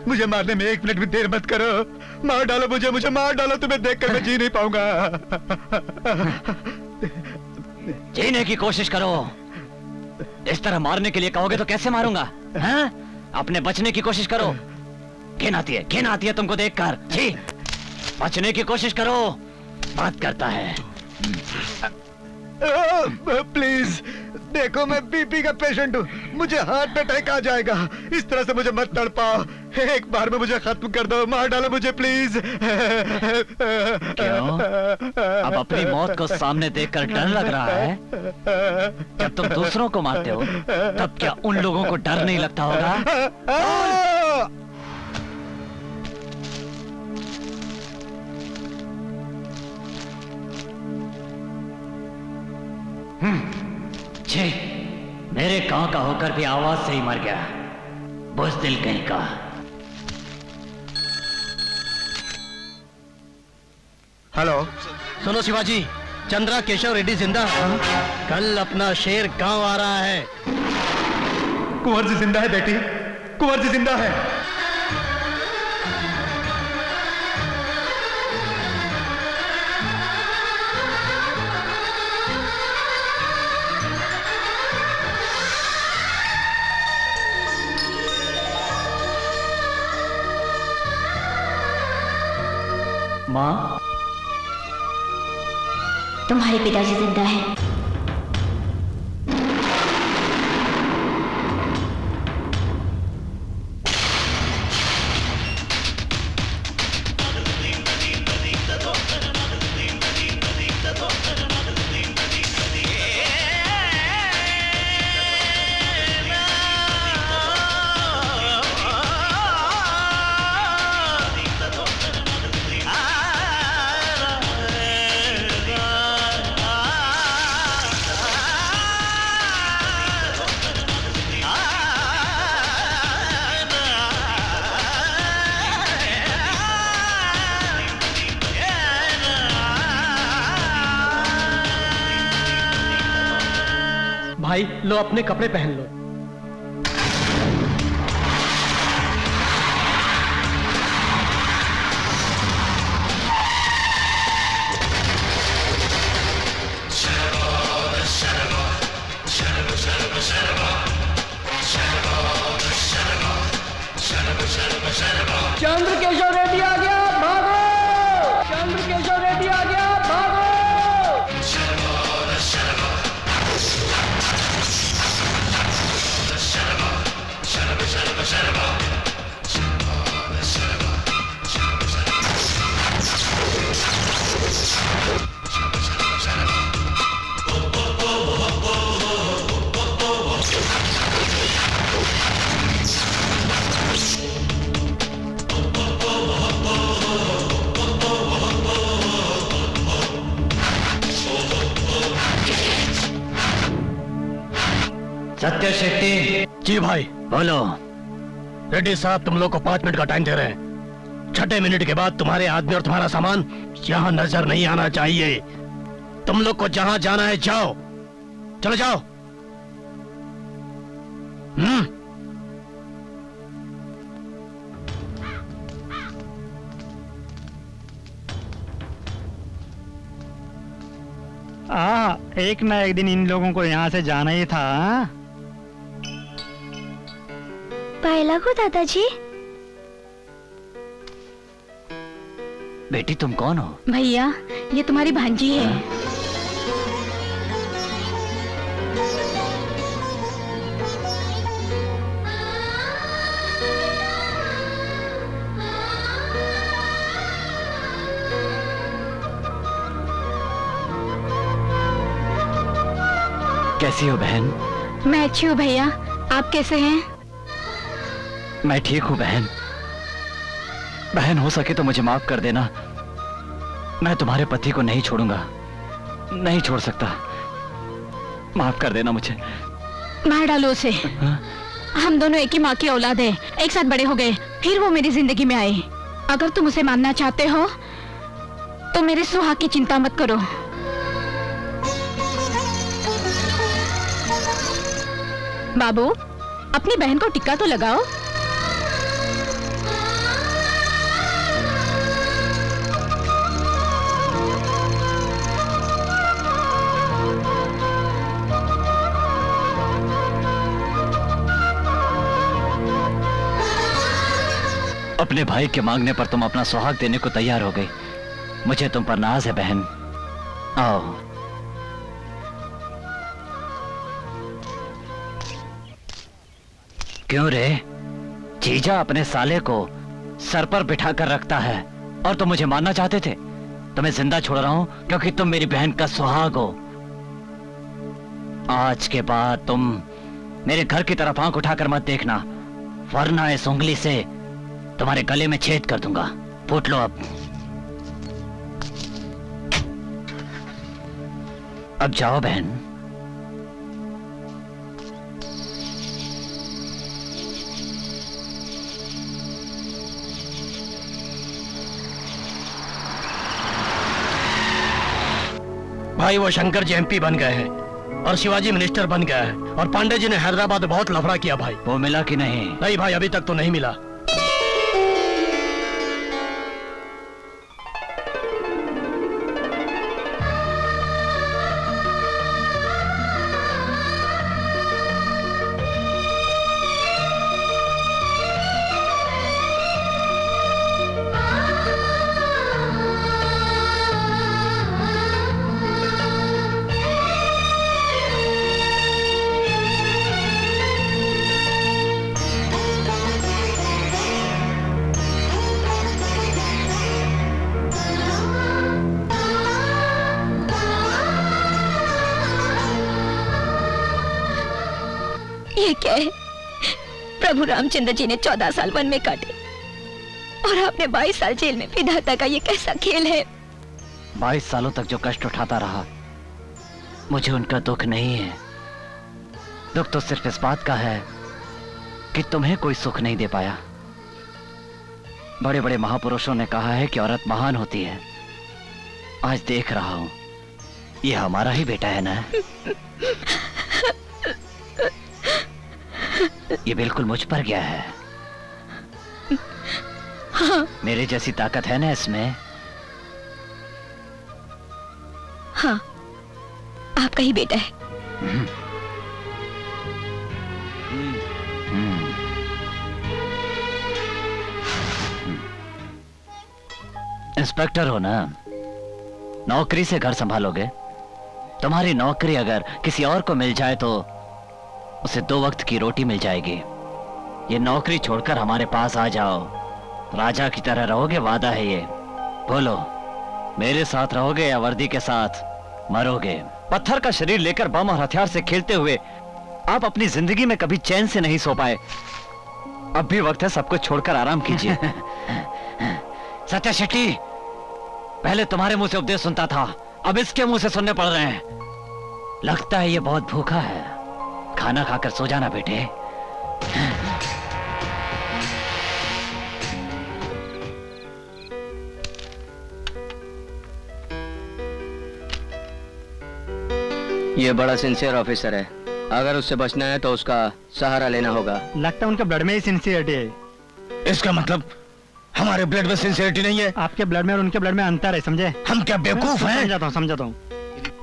मुझे मारने में 1 मिनट भी देर मत करो। मार डालो मुझे, मुझे मार डालो। तुम्हें देखकर मैं जी नहीं पाऊंगा। जीने की कोशिश करो। इस तरह मारने के लिए कहोगे तो कैसे मारूंगा? हाँ? अपने बचने की कोशिश करो। घिन आती है तुमको देखकर। जी, बचने की कोशिश करो। बात करता है। प्लीज देखो, मैं बीपी का पेशेंट हूँ। मुझे हार्ट अटैक आ जाएगा। इस तरह से मुझे मत तड़पाओ। एक बार में मुझे खत्म कर दो। मार डालो मुझे प्लीज। क्यों? अब अपनी मौत को सामने देखकर डर लग रहा है? जब तुम दूसरों को मारते हो तब क्या उन लोगों को डर नहीं लगता होगा? छे, मेरे गांव का होकर भी आवाज से ही मर गया। बुज़दिल कहीं का। हेलो, सुनो शिवाजी, चंद्रा केशव रेड्डी जिंदा है। कल अपना शेर गांव आ रहा है। कुंवर जी जिंदा है बेटी, कुंवर जी जिंदा है। माँ, तुम्हारे पिताजी जिंदा है। भाई लो, अपने कपड़े पहन लो। चंद्र केशव रेड्डी आ गया, भागो! चंद्र केशव रेड्डी आ गया, भागो! सत्य शेट्टी। जी भाई। बोलो। रेड्डी साहब, तुम लोग को 5 मिनट का टाइम दे रहे हैं। 6 मिनट के बाद तुम्हारे आदमी और तुम्हारा सामान यहाँ नजर नहीं आना चाहिए। तुम लोग को जहां जाना है जाओ, चलो जाओ। एक ना एक दिन इन लोगों को यहाँ से जाना ही था। पायला को दादाजी। बेटी तुम कौन हो? भैया, ये तुम्हारी भांजी है। कैसी हो बहन? मैं अच्छी हूँ भैया, आप कैसे हैं? मैं ठीक हूँ बहन। बहन, हो सके तो मुझे माफ कर देना। मैं तुम्हारे पति को नहीं छोड़ूंगा, नहीं छोड़ सकता। माफ कर देना मुझे। मार डालो उसे। हम दोनों एक ही माँ की औलाद है, एक साथ बड़े हो गए, फिर वो मेरी जिंदगी में आए। अगर तुम उसे मानना चाहते हो तो मेरे सुहाग की चिंता मत करो। बाबू, अपनी बहन को टिक्का तो लगाओ। अपने भाई के मांगने पर तुम अपना सुहाग देने को तैयार हो गई। मुझे तुम पर नाज है बहन। आओ। क्यों रे? जीजा अपने साले को सर पर बिठा कर रखता है और तुम मुझे मारना चाहते थे। तुम्हें जिंदा छोड़ रहा हूं क्योंकि तुम मेरी बहन का सुहाग हो। आज के बाद तुम मेरे घर की तरफ आंख उठाकर मत देखना, वरना इस उंगली से तुम्हारे गले में छेद कर दूंगा। फूट लो अब। अब जाओ बहन। भाई वो शंकर जी एमपी बन गए हैं और शिवाजी मिनिस्टर बन गया है और पांडे जी ने हैदराबाद में बहुत लफड़ा किया भाई। वो मिला कि नहीं? नहीं भाई, अभी तक तो नहीं मिला। ये क्या है? प्रभु रामचंद्र जी ने 14 साल वन में काटे और आपने 22 साल जेल में। विधाता का ये कैसा खेल है? 22 सालों तक जो कष्ट उठाता रहा, मुझे उनका दुख नहीं है। दुख तो सिर्फ इस बात का है कि तुम्हें कोई सुख नहीं दे पाया। बड़े बड़े महापुरुषों ने कहा है कि औरत महान होती है। आज देख रहा हूं, ये हमारा ही बेटा है ना। ये बिल्कुल मुझ पर गया है। हाँ। मेरे जैसी ताकत है ना इसमें। हाँ, आपका ही बेटा है। इंस्पेक्टर हो ना, नौकरी से घर संभालोगे। तुम्हारी नौकरी अगर किसी और को मिल जाए तो उसे 2 वक्त की रोटी मिल जाएगी। ये नौकरी छोड़कर हमारे पास आ जाओ, राजा की तरह रहोगे, वादा है ये। बोलो, मेरे साथ रहोगे या वर्दी के साथ मरोगे? पत्थर का शरीर लेकर बम और हथियार से खेलते हुए आप अपनी जिंदगी में कभी चैन से नहीं सो पाए। अब भी वक्त है सब कुछ छोड़कर आराम कीजिए। सत्या शेट्टी, पहले तुम्हारे मुंह से उपदेश सुनता था, अब इसके मुंह से सुनने पड़ रहे हैं। लगता है ये बहुत भूखा है। खाना खाकर सो जाना बेटे। ये बड़ा सिंसियर ऑफिसर है, अगर उससे बचना है तो उसका सहारा लेना होगा। लगता है उनके ब्लड में ही सिंसियरिटी है। इसका मतलब हमारे ब्लड में सिंसियरिटी नहीं है? आपके ब्लड में और उनके ब्लड में अंतर है, समझे? हम क्या बेवकूफ हैं? समझाता हूँ।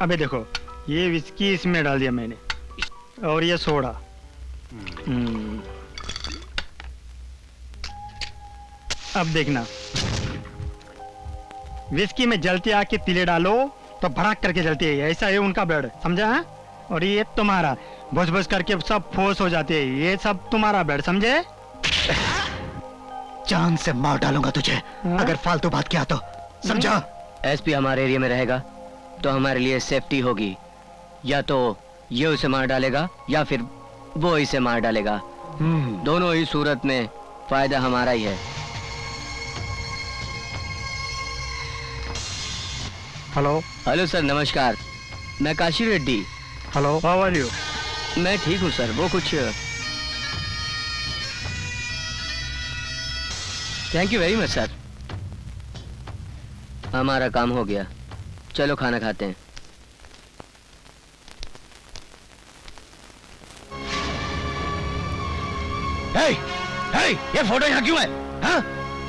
अबे देखो, ये विस्की इसमें डाल दिया मैंने और ये सोडा। अब देखना, विस्की में जलती आग के तिले डालो तो भड़क करके जलती है। ऐसा है उनका ब्लड, समझा है? और ये तुम्हारा भुस भुस करके सब फोर्स हो जाती है। ये सब तुम्हारा ब्लड, समझे? जान से मार डालूंगा तुझे अगर फालतू बात किया तो, समझा? एसपी हमारे एरिया में रहेगा तो हमारे लिए सेफ्टी होगी। या तो ये उसे मार डालेगा या फिर वो इसे मार डालेगा। दोनों ही सूरत में फायदा हमारा ही है। हेलो। हेलो सर, नमस्कार। मैं Kashi Reddy. Hello, how are you? मैं ठीक हूँ सर। वो कुछ thank you very much sir. हमारा काम हो गया, चलो खाना खाते हैं। ये फोटो यहाँ क्यों है? हाँ?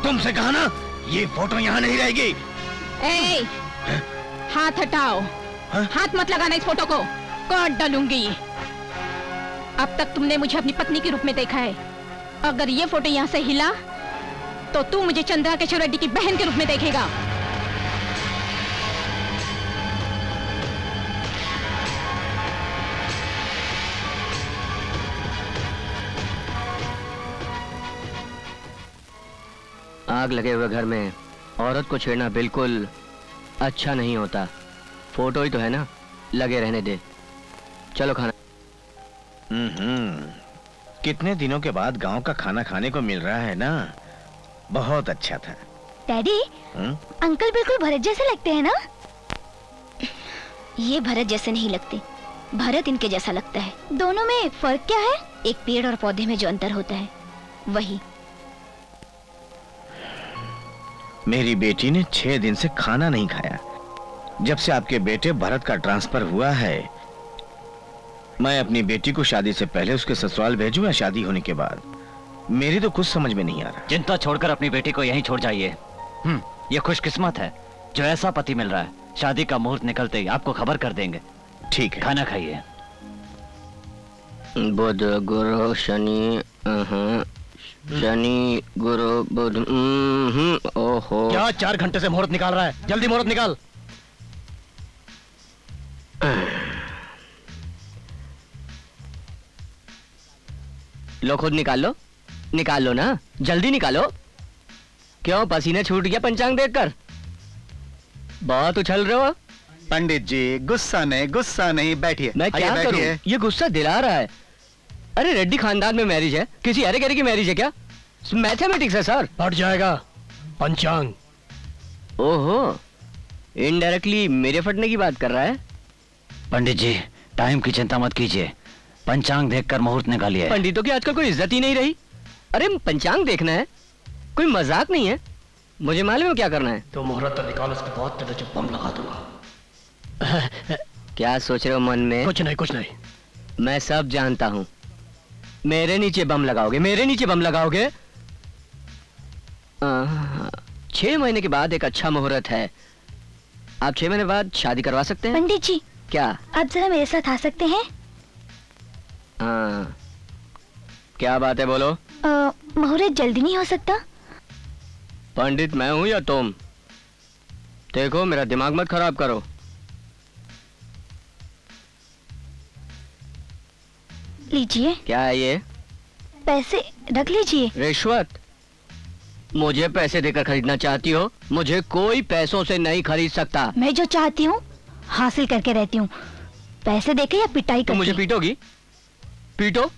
तुमसे कहा ना ये फोटो यहाँ नहीं रहेगी। ए, हाथ हटाओ। हाथ मत लगाना इस फोटो को, काट डालूंगी। अब तक तुमने मुझे अपनी पत्नी के रूप में देखा है, अगर ये फोटो यहाँ से हिला तो तू मुझे चंद्रा केशव रेड्डी की बहन के रूप में देखेगा। आग लगे हुए घर में औरत को छेड़ना बिल्कुल अच्छा नहीं होता। फोटो ही तो है ना, लगे रहने दे। चलो खाना। कितने दिनों के बाद गांव का खाना खाने को मिल रहा है ना, बहुत अच्छा था। डैडी, अंकल बिल्कुल भरत जैसे लगते हैं ना? ये भरत जैसे नहीं लगते, भरत इनके जैसा लगता है। दोनों में फर्क क्या है? एक पेड़ और पौधे में जो अंतर होता है वही। मेरी बेटी ने 6 दिन से खाना नहीं खाया। जब से आपके बेटे भरत का ट्रांसफर हुआ है, मैं अपनी बेटी को शादी से पहले उसके ससुराल भेजूं या शादी होने के बाद, मेरी तो कुछ समझ में नहीं आ रहा। चिंता छोड़कर अपनी बेटी को यहीं छोड़ जाइए। ये खुशकिस्मत है जो ऐसा पति मिल रहा है। शादी का मुहूर्त निकलते ही आपको खबर कर देंगे। ठीक है, खाना खाइए। बुध गुरु शनि, शनि गुरु बुध। ओहो, क्या 4 घंटे से मुहूर्त निकाल रहा है? जल्दी मुहूर्त निकाल। लो खुद निकाल लो ना, जल्दी निकालो। क्यों पसीना छूट गया पंचांग देखकर? बहुत उछल रहे हो। पंडित जी गुस्सा नहीं, बैठिए। मैं क्या करूं? ये गुस्सा दिला रहा है। अरे रेड्डी खानदान में मैरिज है, किसी अरे गरे की मैरिज है क्या? मैथमेटिक्स है सर। फट जाएगा पंचांग। ओहो, इनडायरेक्टली मेरे फटने की बात कर रहा है। पंडित जी टाइम की चिंता मत कीजिए, पंचांग देखकर मुहूर्त निकालिए। पंडितों की आजकल कोई इज्जत ही नहीं रही। अरे पंचांग देखना है, कोई मजाक नहीं है। मुझे मालूम है क्या करना है। तो मुहूर्त निकाल, उसके बाद तेरे जो बम लगा दूंगा। क्या सोच रहे हो मन में? कुछ नहीं। मैं सब जानता हूँ। मेरे नीचे बम लगाओगे। 6 महीने के बाद एक अच्छा मुहूर्त है। आप 6 महीने बाद शादी करवा सकते हैं। पंडित जी, क्या आप जरा मेरे साथ आ सकते हैं? क्या बात है, बोलो। मुहूर्त जल्दी नहीं हो सकता? पंडित मैं हूं या तुम? देखो मेरा दिमाग मत खराब करो। लीजिए। क्या है ये? पैसे रख लीजिए। रिश्वत? मुझे पैसे देकर खरीदना चाहती हो? मुझे कोई पैसों से नहीं खरीद सकता। मैं जो चाहती हूँ हासिल करके रहती हूँ। पैसे देके या पिटाई करके? तुम मुझे पीटोगी? पीटो।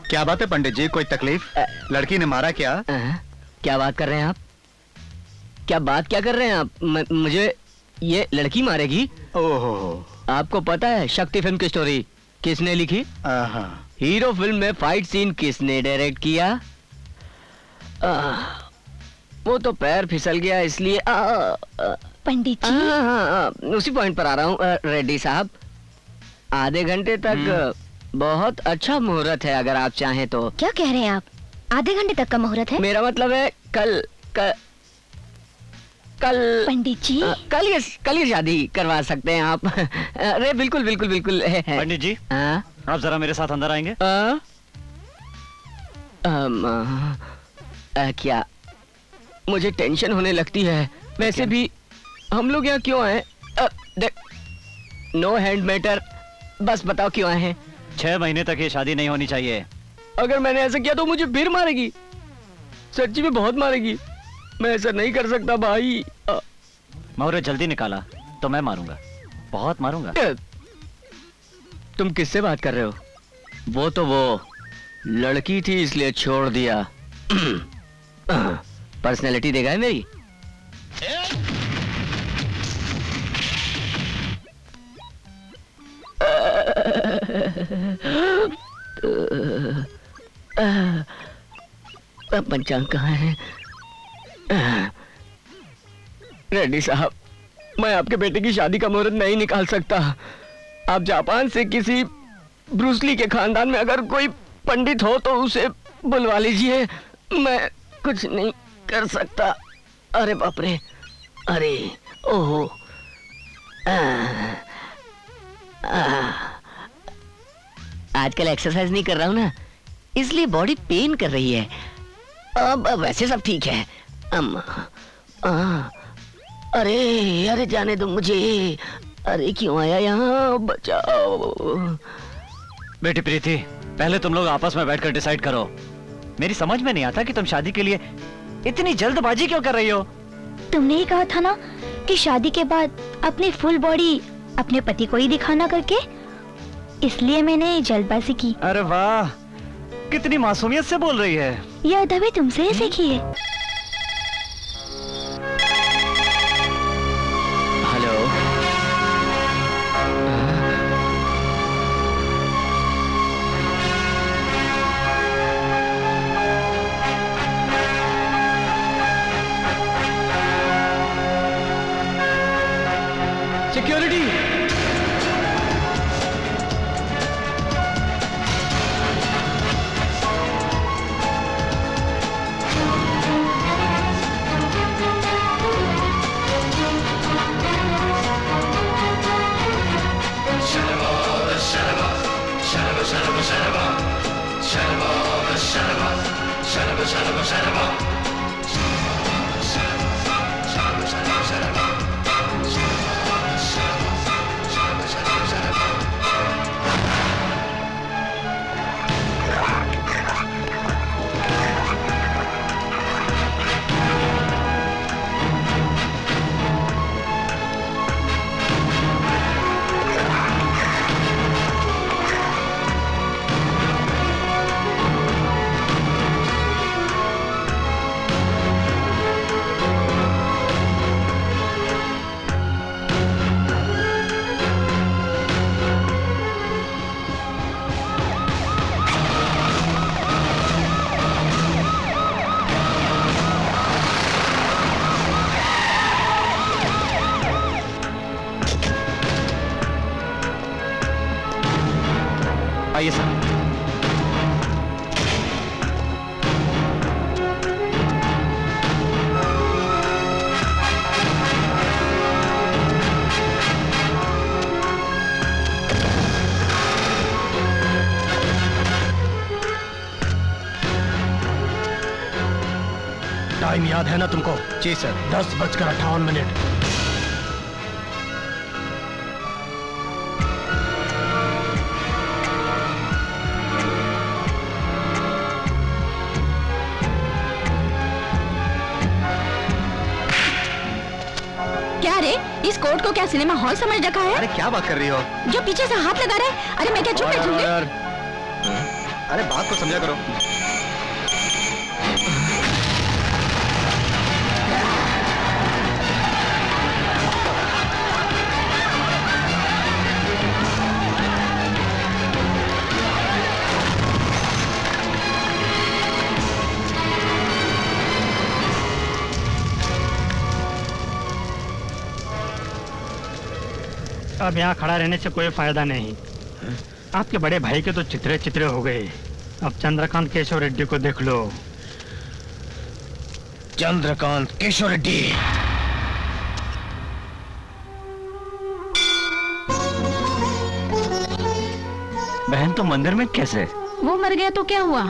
क्या बात है पंडित जी, कोई तकलीफ? लड़की ने मारा क्या? क्या बात कर रहे हैं आप? क्या कर रहे हैं आप? मुझे ये लड़की मारेगी? ओहो, आपको पता है शक्ति फिल्म की स्टोरी किसने लिखी? हीरो फिल्म में फाइट सीन किसने डायरेक्ट किया? वो तो पैर फिसल गया इसलिए। पंडित जी, उसी पॉइंट पर आ रहा हूँ। रेड्डी साहब, आधे घंटे तक बहुत अच्छा मुहूर्त है, अगर आप चाहें तो। क्या कह रहे हैं आप? आधे घंटे तक का मुहूर्त है? मेरा मतलब है कल पंडित जी, कल ये शादी करवा सकते हैं आप। अरे बिल्कुल। पंडित जी आप जरा मेरे साथ अंदर आएंगे? क्या? मुझे टेंशन होने लगती है। वैसे भी हम लोग यहाँ क्यों आए? नो हैंड मैटर, बस बताओ क्यों आए हैं? 6 महीने तक ये शादी नहीं होनी चाहिए। अगर मैंने ऐसा किया तो मुझे फिर मारेगी, सच्ची में बहुत मारेगी। मैं ऐसा नहीं कर सकता भाई। मुहूर्त जल्दी निकाला तो मैं मारूंगा, बहुत मारूंगा। तुम किससे बात कर रहे हो? वो तो वो लड़की थी इसलिए छोड़ दिया। पर्सनैलिटी देखा है मेरी? पंचांग कहाँ है? रेड्डी साहब, मैं आपके बेटे की शादी का मुहूर्त नहीं निकाल सकता। आप जापान से किसी ब्रूसली के खानदान में अगर कोई पंडित हो तो उसे बुलवा लीजिए। मैं कुछ नहीं कर सकता। अरे बाप रे, अरे ओहो, आजकल एक्सरसाइज नहीं कर रहा हूँ ना, इसलिए बॉडी पेन कर रही है। अब वैसे सब ठीक है। अरे अरे जाने दो मुझे। अरे क्यों आया यहाँ, बचाओ। बेटी प्रीति, पहले तुम लोग आपस में बैठकर डिसाइड करो। मेरी समझ में नहीं आता कि तुम शादी के लिए इतनी जल्दबाजी क्यों कर रही हो। तुमने ही कहा था ना कि शादी के बाद अपनी फुल बॉडी अपने पति को ही दिखाना करके, इसलिए मैंने जल्दबाजी की। अरे वाह, कितनी मासूमियत से बोल रही है। यह अदब तुमसे ही सीखी है। Hello, security. आइए सर। टाइम याद है ना तुमको? जी सर। 10:58। क्या रे, इस कोर्ट को क्या सिनेमा हॉल समझ रखा है? अरे क्या बात कर रही हो? जो पीछे से हाथ लगा रहे, अरे मैं क्या चुप बैठूंगी? अरे बात को समझा करो। अब यहाँ खड़ा रहने से कोई फायदा नहीं। आपके बड़े भाई के तो चित्रे चित्रे हो गए। अब चंद्रकांत केशव रेड्डी को देख लो। चंद्रकांत केशव रेड्डी। बहन तो मंदिर में कैसे? वो मर गया तो क्या हुआ?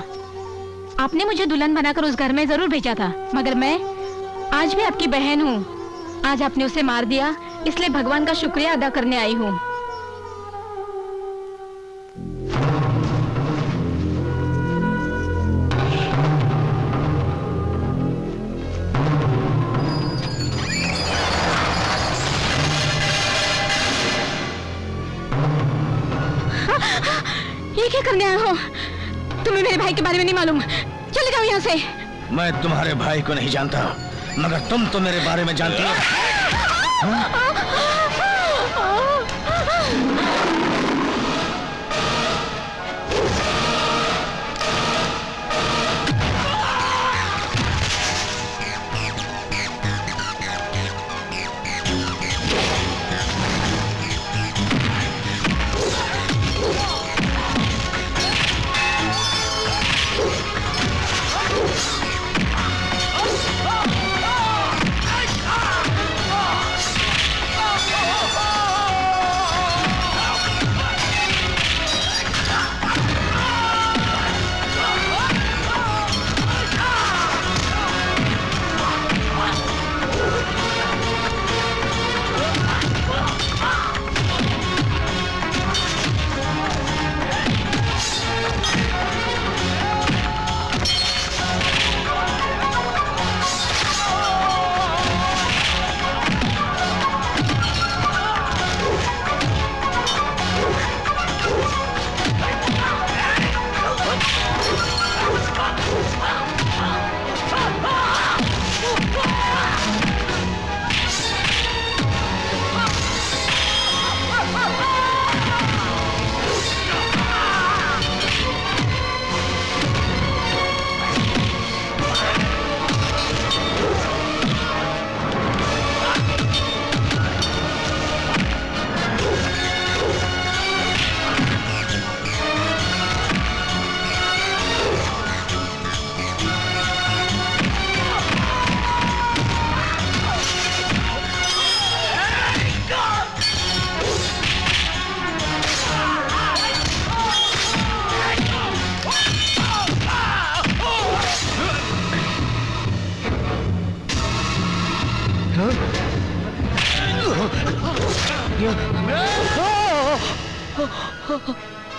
आपने मुझे दुल्हन बनाकर उस घर में जरूर भेजा था, मगर मैं आज भी आपकी बहन हूँ। आज आपने उसे मार दिया, इसलिए भगवान का शुक्रिया अदा करने आई हूँ। ये क्या करने आए हो? तुम्हें मेरे भाई के बारे में नहीं मालूम। चले जाओ यहाँ से। मैं तुम्हारे भाई को नहीं जानता, मगर तुम तो मेरे बारे में जानती हो।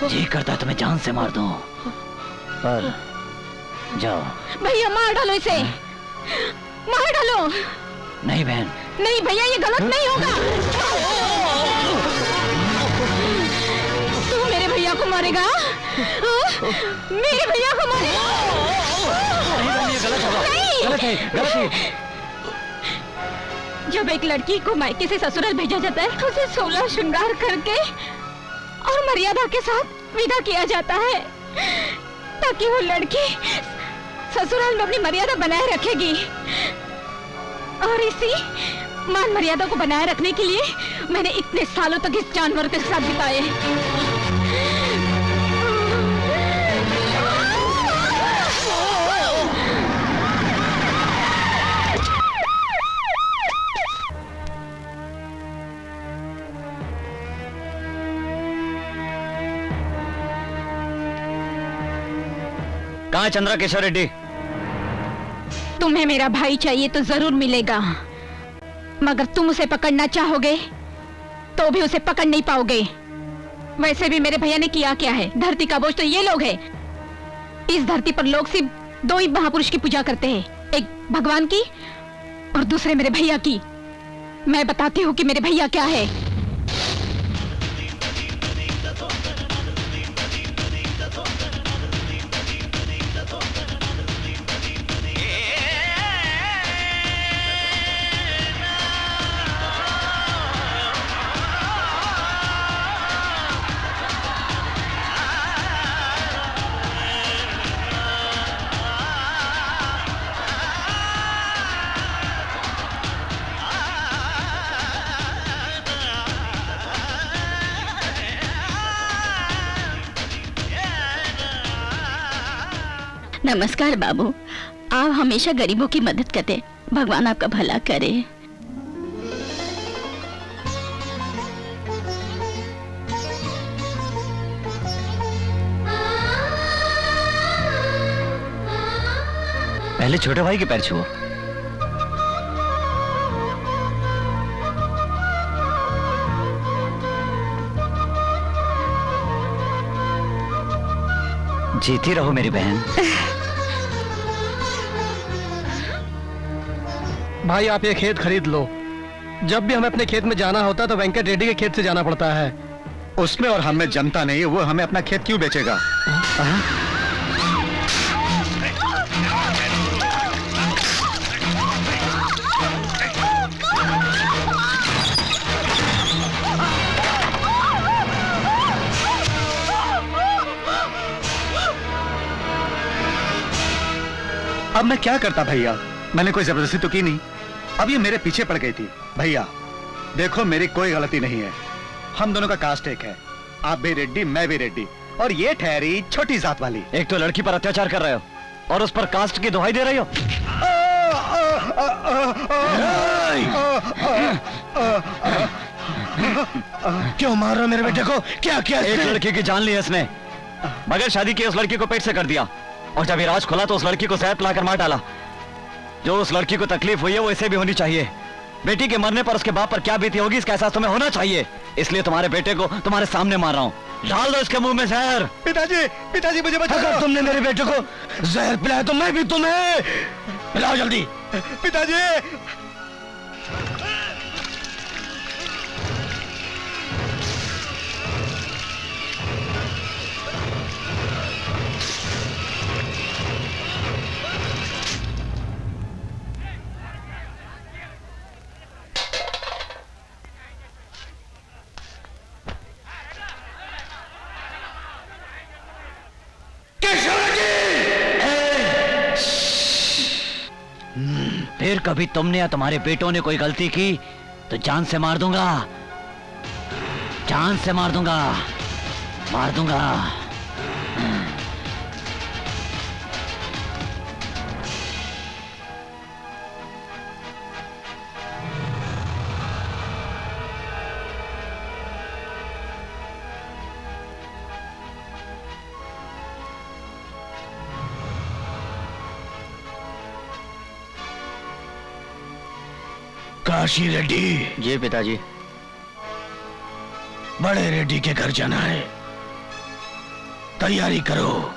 जी करता तुम्हें जान से मार दूं, पर जाओ। भैया मार डालो इसे, मार डालो। नहीं बहन, नहीं भैया, ये गलत नहीं होगा। तू मेरे भैया को मारेगा? मेरे भैया को मारेगा? नहीं, गलत होगा। गलत है, गलत है। जब एक लड़की को मायके से ससुराल भेजा जाता है, उसे 16 श्रृंगार करके और मर्यादा के साथ विदा किया जाता है, ताकि वो लड़की ससुराल में अपनी मर्यादा बनाए रखेगी। और इसी मान मर्यादा को बनाए रखने के लिए मैंने इतने सालों तक इस जानवर के साथ बिताए। कहाँ है चंद्रा केशव रेड्डी? तुम्हें मेरा भाई चाहिए तो जरूर मिलेगा, मगर तुम उसे पकड़ना चाहोगे तो भी उसे पकड़ नहीं पाओगे। वैसे भी मेरे भैया ने किया क्या है? धरती का बोझ तो ये लोग हैं। इस धरती पर लोग सिर्फ 2 ही महापुरुष की पूजा करते हैं, एक भगवान की और दूसरे मेरे भैया की। मैं बताती हूँ कि मेरे भैया क्या है। नमस्कार बाबू, आप हमेशा गरीबों की मदद करते, भगवान आपका भला करे। पहले छोटे भाई के पैर छुओ। जीती रहो मेरी बहन। भाई आप ये खेत खरीद लो। जब भी हमें अपने खेत में जाना होता तो वेंकट रेड्डी के खेत से जाना पड़ता है। उसमें और हमें जमता नहीं, वो हमें अपना खेत क्यों बेचेगा? अब मैं क्या करता भैया? मैंने कोई जबरदस्ती तो की नहीं। अब ये मेरे पीछे पड़ गई थी। भैया देखो, मेरी कोई गलती नहीं है। हम दोनों का कास्ट एक है। आप भी रेड्डी, मैं भी रेड्डी, और ये ठहरी छोटी जात वाली। एक तो लड़की पर अत्याचार कर रहे हो और उस पर कास्ट की दुहाई दे रही हो। क्यों मार रहे हो मेरे बेटे को? क्या किया? एक लड़की की जान ली इसने, बगैर शादी किए उस लड़की को पेट से कर दिया, और जब ये राज खुला तो उस लड़की को जहर पिलाकर मार डाला। जो उस लड़की को तकलीफ हुई है वो इसे भी होनी चाहिए। बेटी के मरने पर उसके बाप पर क्या बीती होगी इसका एहसास तुम्हें होना चाहिए। इसलिए तुम्हारे बेटे को तुम्हारे सामने मार रहा हूँ। डाल दो इसके मुंह में जहर। पिताजी, पिताजी मुझे बचाओ। अगर तुमने मेरे बेटे को जहर पिलाया तो मैं भी तुम्हें पिलाओ जल्दी। पिताजी, फिर कभी तुमने या तुम्हारे बेटों ने कोई गलती की तो जान से मार दूंगा, जान से मार दूंगा, मार दूंगा। काशी रेड्डी। जी पिताजी। बड़े रेड्डी के घर जाना है, तैयारी करो।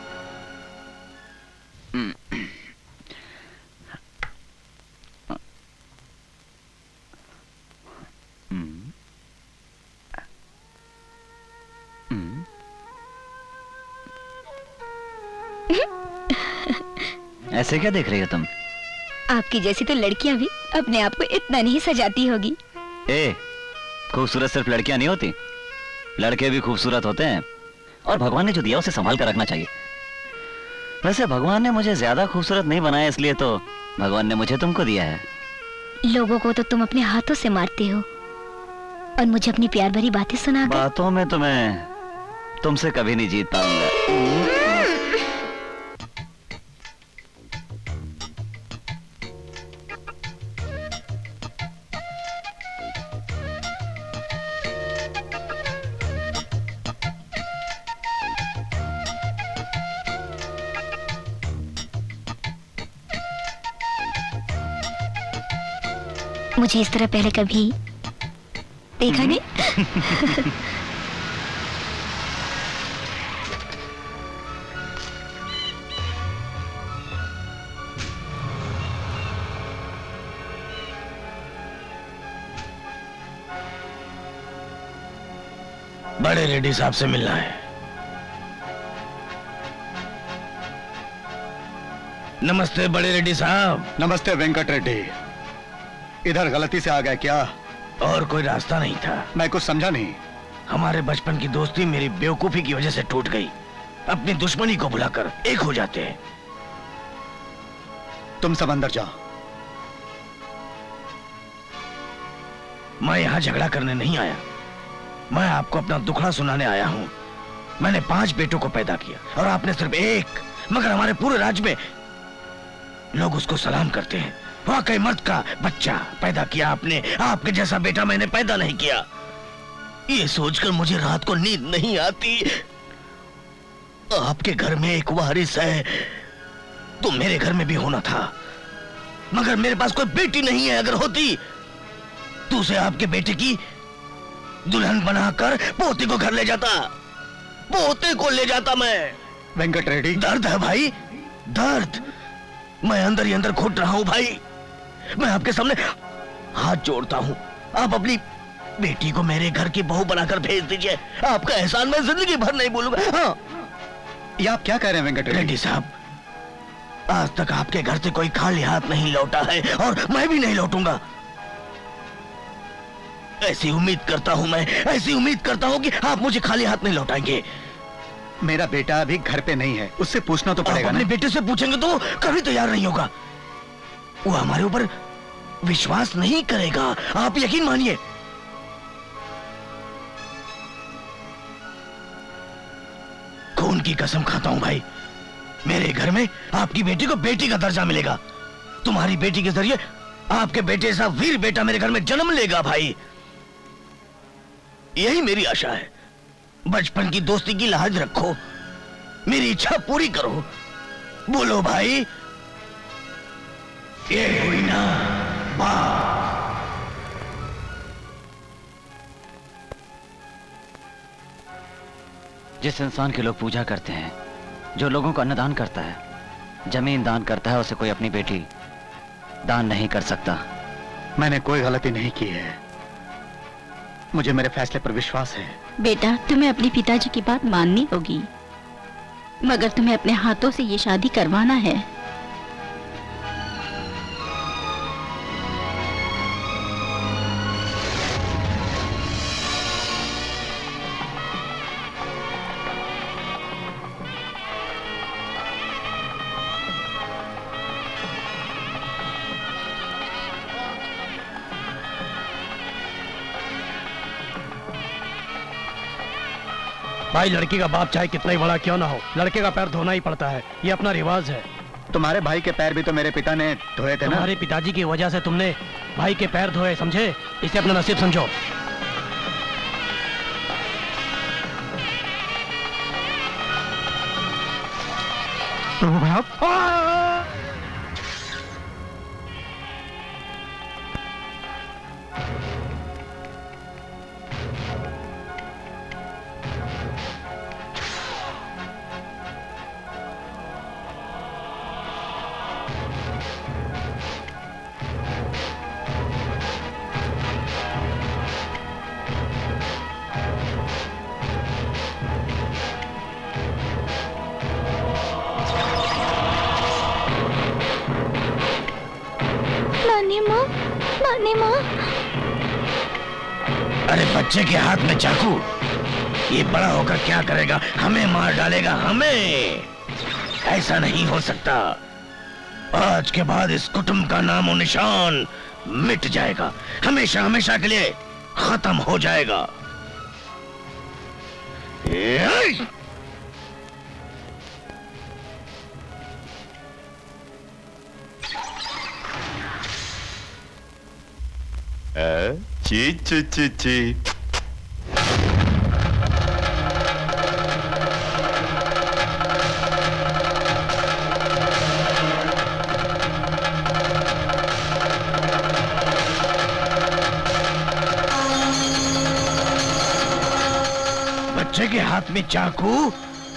ऐसे क्या देख रही हो तुम? आपकी जैसी तो लड़कियां भी अपने आप को इतना नहीं सजाती होगी। खूबसूरत सिर्फ लड़कियां नहीं होती, लड़के भी खूबसूरत होते हैं, और भगवान ने जो दिया उसे संभाल कर रखना चाहिए। वैसे भगवान ने मुझे ज्यादा खूबसूरत नहीं बनाया, इसलिए तो भगवान ने मुझे तुमको दिया है। लोगों को तो तुम अपने हाथों से मारते हो और मुझे अपनी प्यार भरी बातें सुनाकर। बातों में तो मैं तुमसे कभी नहीं जीत पाऊंगा। मुझे इस तरह पहले कभी देखा नहीं। बड़े रेड्डी साहब से मिलना है। नमस्ते बड़े रेड्डी साहब। नमस्ते वेंकट रेड्डी। इधर गलती से आ गए क्या? और कोई रास्ता नहीं था। मैं कुछ समझा नहीं। हमारे बचपन की दोस्ती मेरी बेवकूफी की वजह से टूट गई। अपनी दुश्मनी को भुलाकर एक हो जाते हैं। तुम सब अंदर जाओ। मैं यहां झगड़ा करने नहीं आया, मैं आपको अपना दुखड़ा सुनाने आया हूं। मैंने 5 बेटों को पैदा किया और आपने सिर्फ एक, मगर हमारे पूरे राज्य में लोग उसको सलाम करते हैं। वाकई मर्द का बच्चा पैदा किया आपने, आपके जैसा बेटा मैंने पैदा नहीं किया। ये सोचकर मुझे रात को नींद नहीं आती। आपके घर में एक वारिस है तो मेरे घर में भी होना था, मगर मेरे पास कोई बेटी नहीं है। अगर होती तो उसे आपके बेटे की दुल्हन बनाकर पोते को घर ले जाता, पोते को ले जाता मैं। वेंकट रेड्डी, दर्द है भाई, दर्द। मैं अंदर ही अंदर घुट रहा हूं भाई। मैं आपके सामने हाथ जोड़ता हूं, आप अपनी बेटी को मेरे घर की बहू बनाकर भेज दीजिए। आपका एहसान मैं जिंदगी भर नहीं भूलूंगा। हाँ, ये आप क्या कह रहे हैं वेंकट रेड्डी साहब? आज तक आपके घर से कोई खाली हाथ नहीं लौटा है और मैं भी नहीं लौटूंगा। ऐसी उम्मीद करता हूं मैं, ऐसी उम्मीद करता हूं कि आप मुझे खाली हाथ नहीं लौटाएंगे। मेरा बेटा अभी घर पे नहीं है, उससे पूछना तो पड़ेगा ना। अपने बेटे से पूछेंगे तो कभी तैयार नहीं होगा। वो हमारे ऊपर विश्वास नहीं करेगा, आप यकीन मानिए। खून की कसम खाता हूं भाई, मेरे घर में आपकी बेटी को बेटी का दर्जा मिलेगा। तुम्हारी बेटी के जरिए आपके बेटे जैसा वीर बेटा मेरे घर में जन्म लेगा भाई। यही मेरी आशा है। बचपन की दोस्ती की लाज रखो, मेरी इच्छा पूरी करो। बोलो भाई, ये हुई ना बात। जिस इंसान की लोग पूजा करते हैं, जो लोगों को अन्नदान करता है, जमीन दान करता है, उसे कोई अपनी बेटी दान नहीं कर सकता। मैंने कोई गलती नहीं की है, मुझे मेरे फैसले पर विश्वास है। बेटा, तुम्हें अपने पिताजी की बात माननी होगी, मगर तुम्हें अपने हाथों से ये शादी करवाना है। भाई, लड़की का बाप चाहे कितना ही बड़ा क्यों ना हो, लड़के का पैर धोना ही पड़ता है, ये अपना रिवाज है। तुम्हारे भाई के पैर भी तो मेरे पिता ने धोए थे ना। तुम्हारे पिताजी की वजह से तुमने भाई के पैर धोए, समझे? इसे अपना नसीब समझो। प्रभु भाई, बच्चे के हाथ में चाकू, ये बड़ा होकर क्या करेगा? हमें मार डालेगा, हमें। ऐसा नहीं हो सकता। आज के बाद इस कुटुंब का नामो निशान मिट जाएगा, हमेशा हमेशा के लिए खत्म हो जाएगा। ची ची ची ची। बच्चे के हाथ में चाकू,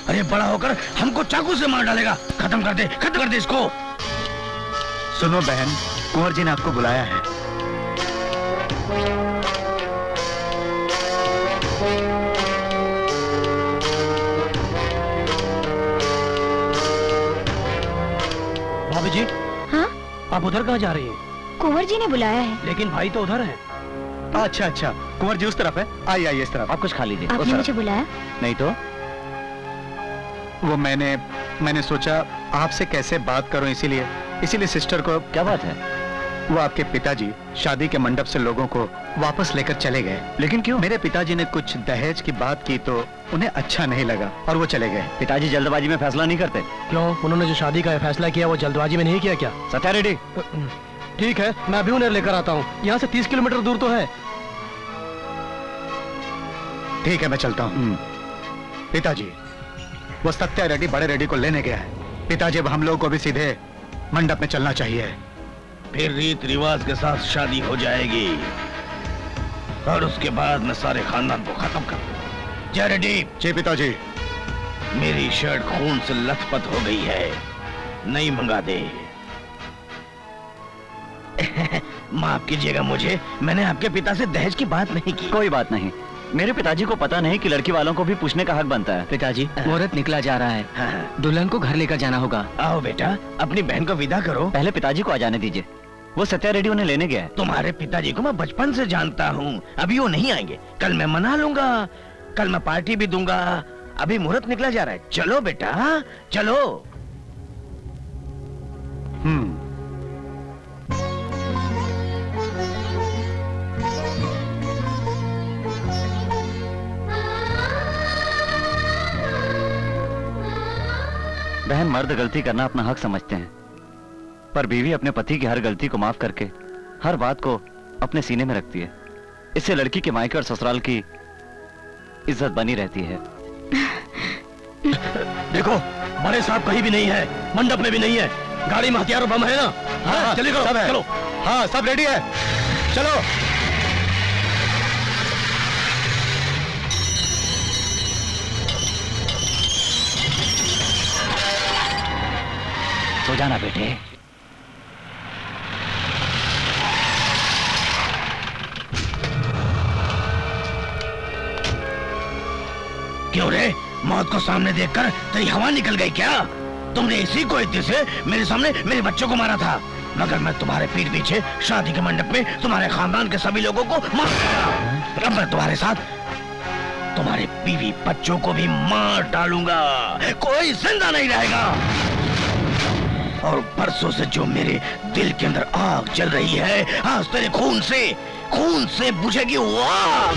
अरे बड़ा होकर हमको चाकू से मार डालेगा। खत्म कर दे, खत्म कर दे इसको। सुनो बहन, कुंवर जी ने आपको बुलाया है। भाभी जी, हाँ? आप उधर कहाँ जा रही हैं? कुंवर जी ने बुलाया है। लेकिन भाई तो उधर है। अच्छा अच्छा, कुंवर जी उस तरफ है। आइए आइए इस तरफ। आप कुछ खा लीजिए। आपने मुझे बुलाया? नहीं तो वो मैंने सोचा आपसे कैसे बात करूं, इसीलिए सिस्टर को। क्या बात है? वो आपके पिताजी शादी के मंडप से लोगों को वापस लेकर चले गए। लेकिन क्यों? मेरे पिताजी ने कुछ दहेज की बात की तो उन्हें अच्छा नहीं लगा और वो चले गए। पिताजी जल्दबाजी में फैसला नहीं करते। क्यों? उन्होंने जो शादी का फैसला किया वो जल्दबाजी में नहीं किया क्या? सत्या रेड्डी। ठीक है, मैं अभी उन्हें लेकर आता हूँ। यहाँ से 30 किलोमीटर दूर तो है। ठीक है, मैं चलता हूँ। पिताजी, वो सत्या रेड्डी बड़े रेड्डी को लेने गया है। पिताजी, अब हम लोगों को भी सीधे मंडप में चलना चाहिए। फिर रीत रिवाज के साथ शादी हो जाएगी और उसके बाद मैं सारे खानदान को खत्म कर दूंगा। जय रेड्डी। जी पिताजी। मेरी शर्ट खून से लथपथ हो गई है, नई मंगा दे। माफ कीजिएगा मुझे, मैंने आपके पिता से दहेज की बात नहीं की। कोई बात नहीं, मेरे पिताजी को पता नहीं कि लड़की वालों को भी पूछने का हक बनता है। पिताजी, मुहूर्त निकला जा रहा है। दुल्हन को घर लेकर जाना होगा। आओ बेटा, अपनी बहन को विदा करो। पहले पिताजी को आ जाने दीजिए, वो सत्या रेड्डी उन्हें लेने गया है। तुम्हारे पिताजी को मैं बचपन से जानता हूँ, अभी वो नहीं आएंगे। कल मैं मना लूंगा, कल मैं पार्टी भी दूंगा। अभी मुहूर्त निकला जा रहा है। चलो बेटा, चलो। बहन, मर्द गलती करना अपना हक समझते हैं, पर बीवी अपने पति की हर गलती को माफ करके हर बात को अपने सीने में रखती है। इससे लड़की के मायके और ससुराल की इज्जत बनी रहती है। देखो, बड़े साहब कहीं भी नहीं है, मंडप में भी नहीं है। गाड़ी में हथियार और बम है ना? हाँ, चलिए करो, सब है। चलो। हाँ, सब रेडी है, चलो। सो जाना बेटे। क्यों रे, मौत को सामने देखकर तेरी हवा निकल गई क्या? तुमने इसी को इतने से मेरे सामने मेरे बच्चों को मारा था, मगर मैं तुम्हारे पीठ पीछे शादी के मंडप में तुम्हारे खानदान के सभी लोगों को मार डाला। अब मैं तुम्हारे साथ तुम्हारे बीवी बच्चों को भी मार डालूंगा, कोई जिंदा नहीं रहेगा। और परसों से जो मेरे दिल के अंदर आग जल रही है, आज तेरे खून से बुझेगी वो आग।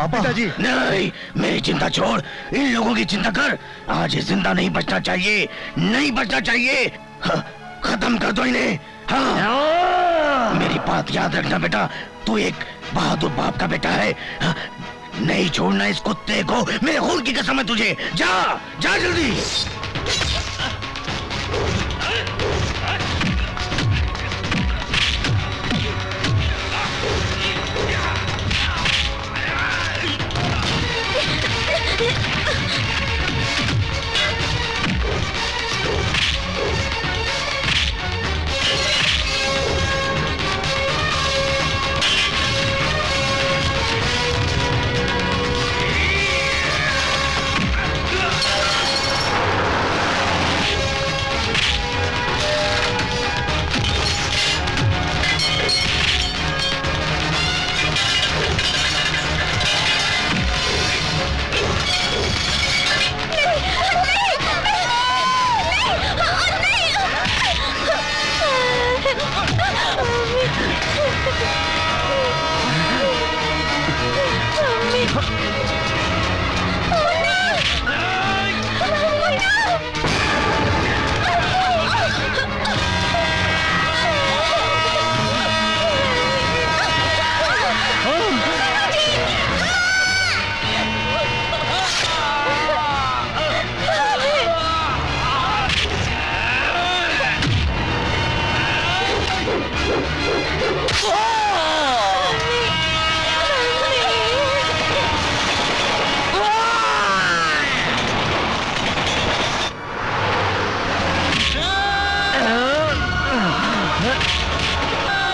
पिताजी, नहीं, मेरी चिंता छोड़, इन लोगों की चिंता कर। आज ये जिंदा नहीं बचना चाहिए, नहीं बचना चाहिए। खत्म कर दो इन्हें। हाँ, मेरी बात याद रखना बेटा, तू एक बहादुर बाप का बेटा है। नहीं छोड़ना इस कुत्ते को, मेरे खून की कसम है तुझे। जा जा जल्दी।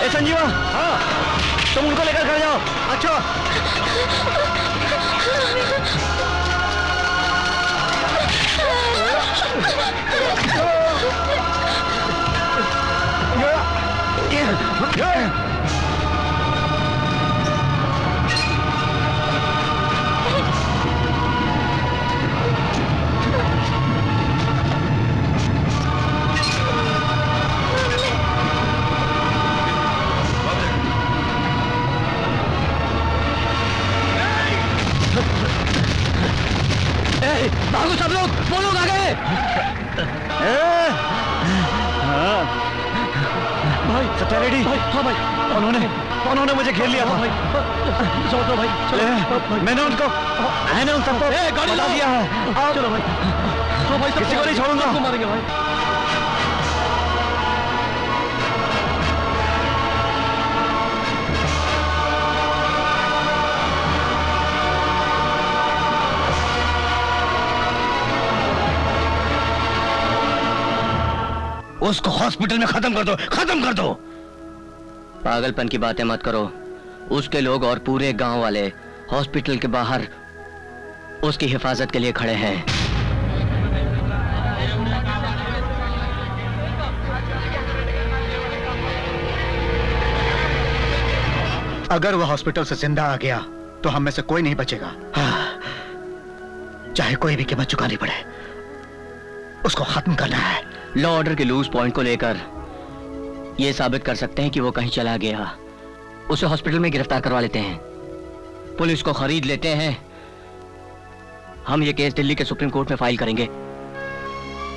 संजीवा, हाँ, तुम उनको लेकर घर जाओ। अच्छा। भागो सब लोग, वो लोग आ गए। भाई सत्या रेड्डी। हाँ भाई, उन्होंने मुझे घेर लिया था। भाई चलो भाई, चलो। मैंने उनको सबको बता दिया है। चलो भाई, तो भाई किसी को नहीं छोड़ूंगा। मारेंगे भाई। उसको हॉस्पिटल में खत्म कर दो, खत्म कर दो। पागलपन की बातें मत करो। उसके लोग और पूरे गांव वाले हॉस्पिटल के बाहर उसकी हिफाजत के लिए खड़े हैं। अगर वह हॉस्पिटल से जिंदा आ गया तो हम में से कोई नहीं बचेगा। चाहे कोई भी कीमत चुकानी पड़े, उसको खत्म करना है। लॉ ऑर्डर के लूज पॉइंट को लेकर यह साबित कर सकते हैं कि वो कहीं चला गया। उसे हॉस्पिटल में गिरफ्तार करवा लेते हैं, पुलिस को खरीद लेते हैं। हम ये केस दिल्ली के सुप्रीम कोर्ट में फाइल करेंगे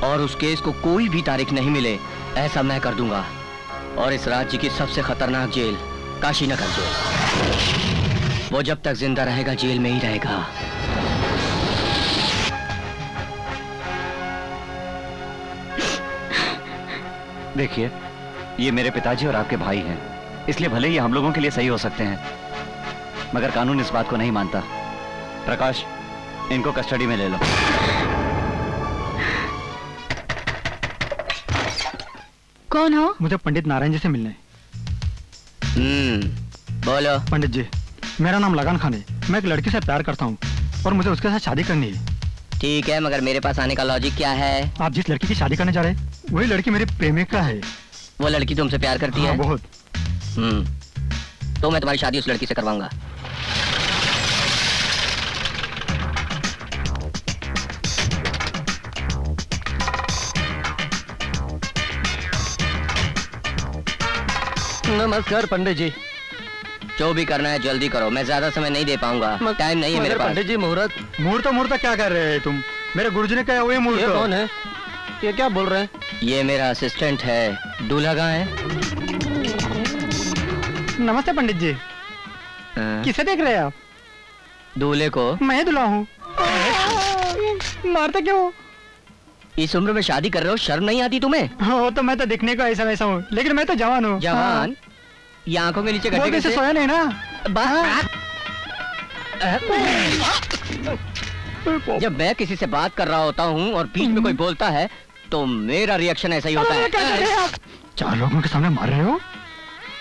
और उस केस को कोई भी तारीख नहीं मिले ऐसा मैं कर दूंगा। और इस राज्य की सबसे खतरनाक जेल काशीनगर जेल, वो जब तक जिंदा रहेगा जेल में ही रहेगा। देखिए, ये मेरे पिताजी और आपके भाई हैं, इसलिए भले ही हम लोगों के लिए सही हो सकते हैं, मगर कानून इस बात को नहीं मानता। प्रकाश, इनको कस्टडी में ले लो। कौन हो? मुझे पंडित नारायण जी से मिलना है। बोलो। पंडित जी, मेरा नाम लगान खान है। मैं एक लड़की से प्यार करता हूँ और मुझे उसके साथ शादी करनी है। ठीक है, मगर मेरे पास आने का लॉजिक क्या है? आप जिस लड़की की शादी करने जा रहे हैं वही लड़की मेरी प्रेमिका है। वो लड़की तुमसे प्यार करती है? बहुत। तो मैं तुम्हारी शादी उस लड़की से करवाऊंगा। नमस्कार पंडित जी। जो भी करना है जल्दी करो, मैं ज्यादा समय नहीं दे पाऊंगा, टाइम नहीं है मेरे पास। पंडित जी, मुहूर्त क्या कर रहे हैं तुम? मेरे गुरुजी ने कहा वही मुहूर्त। ये कौन है? ये क्या बोल रहे हैं? ये मेरा असिस्टेंट है। दूल्हा कहाँ है? नमस्ते पंडित जी। किसे देख रहे हैं आप? दूल्हे को। मैं दूल्हा हूँ। मारते क्यों? इस उम्र में शादी कर रहे हो, शर्म नहीं आती तुम्हें? हो तो मैं तो दिखने को ऐसा वैसा हूँ, लेकिन मैं तो जवान हूँ। जवान? ये आंखों के नीचे गड्ढे कैसे? सोया नहीं ना। जब मैं किसी से बात कर रहा होता हूँ और बीच में कोई बोलता है तो मेरा रिएक्शन ऐसा ही होता है। 4 लोगों के सामने मार रहे हो?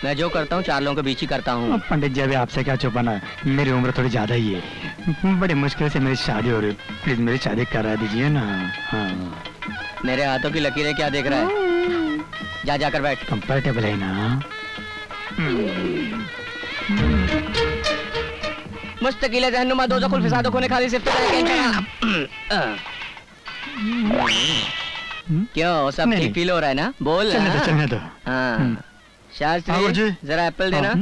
मैं जो करता हूँ 4 लोगों के बीच ही करता हूँ। पंडित जी, अभी आपसे क्या छुपाना है, मेरी उम्र थोड़ी ज्यादा ही है। बड़ी मुश्किल से मेरी शादी हो रही है, प्लीज मेरी शादी करा दीजिए ना। हाँ। मेरे हाथों की लकीरें क्या देख रहा है? जा जाकर बैठ। कंफर्टेबल है ना? मुस्तकिल रहनुमा दो कुल फिसादों को खाली सिर्फ क्यों, सब ठीक फील हो रहा है ना? बोल। चलने दो। हाँ शास्त्री, जरा एप्पल देना।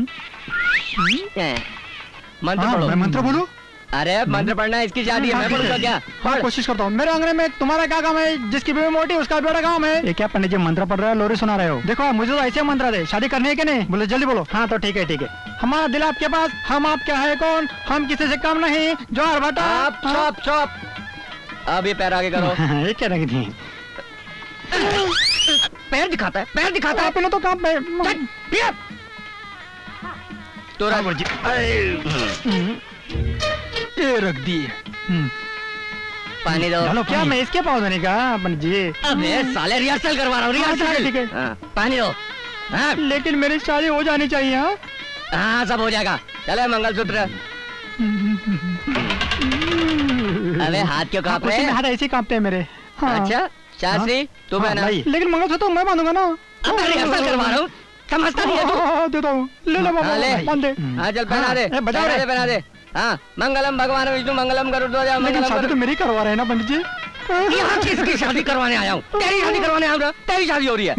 मंत्र पढ़ो। मैं मंत्र बोलूं? अरे मंत्र पढ़ना है, इसकी शादी है, मैं पढ़ूंगा क्या? हाँ कोशिश करता हूँ। मेरे अंगने में तुम्हारा क्या काम है? जिसकी बीवी मोटी उसका बड़ा काम है। ये क्या पंडित जी मंत्र पढ़ रहे हो, लोरी सुना रहे हो? देखो मुझे तो ऐसे मंत्र दे, शादी करनी है कि नहीं? बोले जल्दी बोलो। हाँ तो ठीक है। हमारा दिल आपके पास, हम आपके है कौन, हम किसी से कम नहीं। जोर बता। चुप। अब ये पैर आगे करो। ये क्या रखी थी? पैर दिखाता है, पैर दिखाता है। आपने तो काम पे तो ये रख दी। पानी दो। क्या मैं इसके पास नहीं कहा पंडित जी? अबे साले रिहर्सल करवा रहा हूँ, रिहर्सल। ठीक है। पानी दो। लेकिन मेरी शादी हो जानी चाहिए। हाँ सब हो जाएगा। चले मंगलसूत्र। अबे हाथ क्यों कांप रहे हैं? हाथ ऐसे कांपते हैं मेरे। अच्छा शास्त्री तू पहना। लेकिन मंगलसूत्र मैं बांधूंगा ना। अब मैं रिहर्सल करवा रहा हूँ, समझता नहीं है तू? देता हूँ, ले ले बाबा, बांध दे। हाँ चल पहना दे, पहना दे। हाँ मंगलम भगवान विष्णु मंगलम गरुड़ध्वज। लेकिन शादी तो मेरी करवा रहे हैं ना पंडित जी। यहाँ किसकी शादी करवाने आया हूँ? तेरी शादी करवाने आया हूँ। तेरी शादी हो रही है।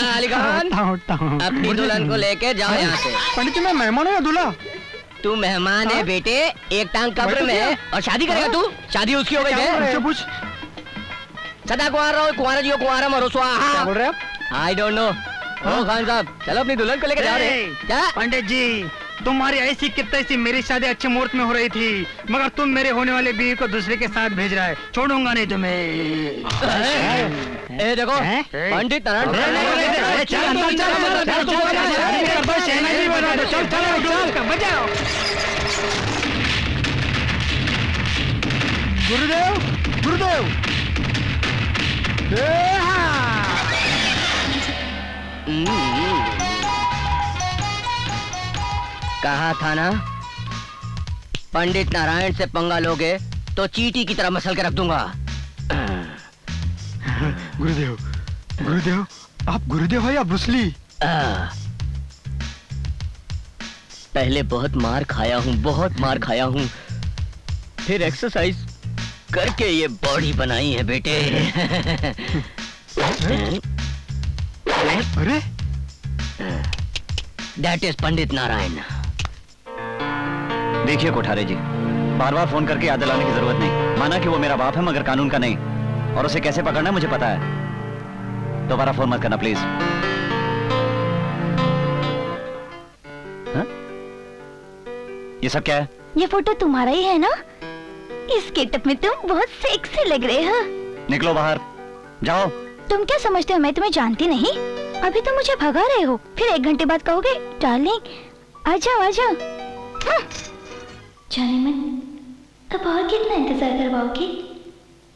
अली खान अपनी दुल्हन को लेके जाओ यहाँ से। पंडित जी मैं मेहमान हूँ या दूल्हा? तू मेहमान है बेटे, एक टांग कब्र में है और शादी करेगा तू? शादी उसकी हो गई है। सदा कुंवारा रहो, कुंवारा जियो, कुंवारा मरो स्वाहा। क्या बोल रहे हैं? I don't know. ओ खान साहब चलो अपनी दुल्हन को लेकर जा रहे। क्या पंडित जी तुम्हारी ऐसी कितनी सी मेरी शादी अच्छे मुहूर्त में हो रही थी, मगर तुम मेरे होने वाले बीवी को दूसरे के साथ भेज रहा है। छोड़ूंगा नहीं तुम्हें। ए देखो पंडित गुरुदेव गुरुदेव। कहा था ना पंडित नारायण से पंगा लोगे तो चींटी की तरह मसल के रख दूंगा। गुरुदेव गुरुदेव आप गुरुदेव हो या ब्रूसली? पहले बहुत मार खाया हूँ, बहुत मार खाया हूँ, फिर एक्सरसाइज करके ये बॉडी बनाई है बेटे। अरे दैट इज पंडित नारायण। देखिए कोठारे जी, बार बार फोन करके याद दिलाने की जरूरत नहीं। माना कि वो मेरा बाप है मगर कानून का नहीं, और उसे कैसे पकड़ना है मुझे पता है। दोबारा फोन मत करना प्लीज। ये सब क्या है? ये फोटो तुम्हारा ही है ना? इस गेटअप में तुम बहुत सेक्सी लग रहे हो। निकलो बाहर, जाओ। तुम क्या समझते हो मैं तुम्हें जानती नहीं? अभी तो मुझे भगा रहे हो, फिर 1 घंटे बाद कहोगे डार्लिंग आ जाओ आ जाओ। जाने मन, अब और कितना इंतजार करवाओगे?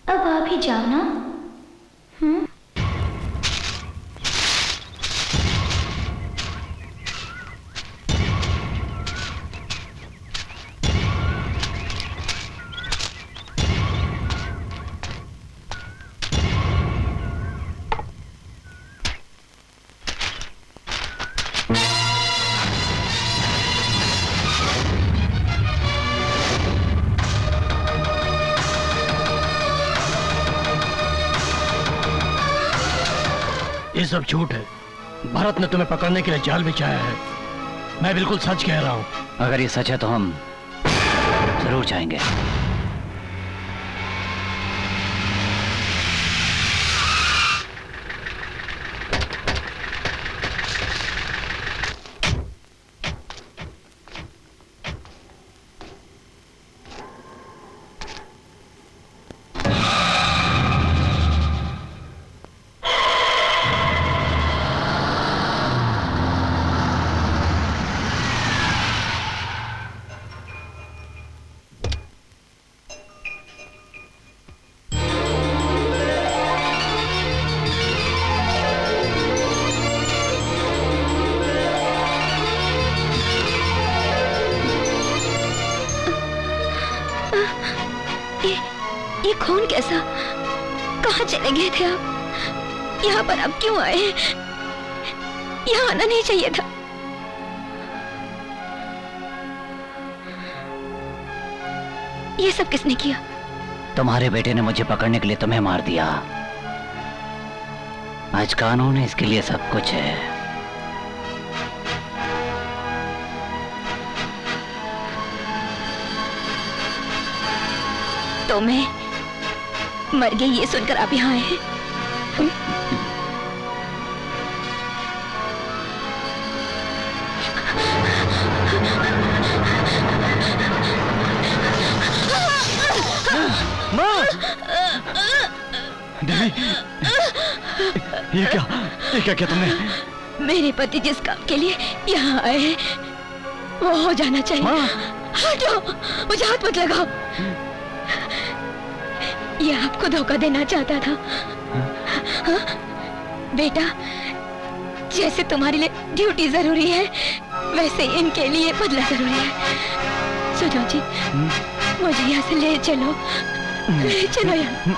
अब आप ही जाओ ना। ये सब झूठ है। भरत ने तुम्हें पकड़ने के लिए जाल बिछाया है। मैं बिल्कुल सच कह रहा हूँ। अगर ये सच है तो हम जरूर जाएंगे। ये खून कैसा? कहाँ चले गए थे आप? यहाँ पर आप क्यों आए? यहाँ आना नहीं चाहिए था। ये सब किसने किया? तुम्हारे बेटे ने मुझे पकड़ने के लिए तुम्हें मार दिया। आज कानून है, इसके लिए सब कुछ है। तो मैं मर गई ये सुनकर आप यहाँ आए हैं? माँ! देवी, ये क्या क्या तुमने? मेरे पति जिस काम के लिए यहाँ आए हैं वो हो जाना चाहिए। हटो, मुझे हाथ मत लगाओ। ये आपको धोखा देना चाहता था। हाँ? बेटा, जैसे तुम्हारे लिए ड्यूटी जरूरी है वैसे इनके लिए बदला जरूरी है। सुनो जी, मुझे यहाँ से ले चलो, ले चलो यहाँ।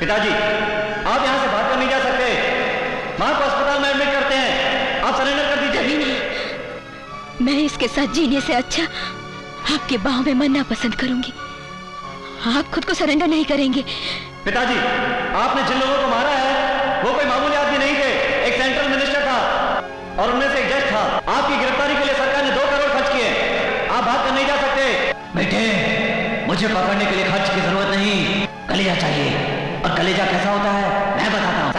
पिताजी, आप यहाँ से भाग कर नहीं जा सकते। माँ को अस्पताल में एडमिट करते हैं। आप सरेंडर कर दीजिए। मैं इसके साथ जीने से अच्छा आपके बाहों में मरना पसंद करूंगी। आप खुद को सरेंडर नहीं करेंगे। पिताजी, आपने जिन लोगों को मारा है वो कोई मामूली आदमी नहीं थे। एक सेंट्रल मिनिस्टर था और उनमें से एक जज था। आपकी गिरफ्तारी के लिए सरकार ने 2 करोड़ खर्च किए। आप भाग कर नहीं जा सकते। बेटे, मुझे पकड़ने के लिए खर्च की जरूरत नहीं, कलेजा चाहिए। और कलेजा कैसा होता है मैं बताता हूँ।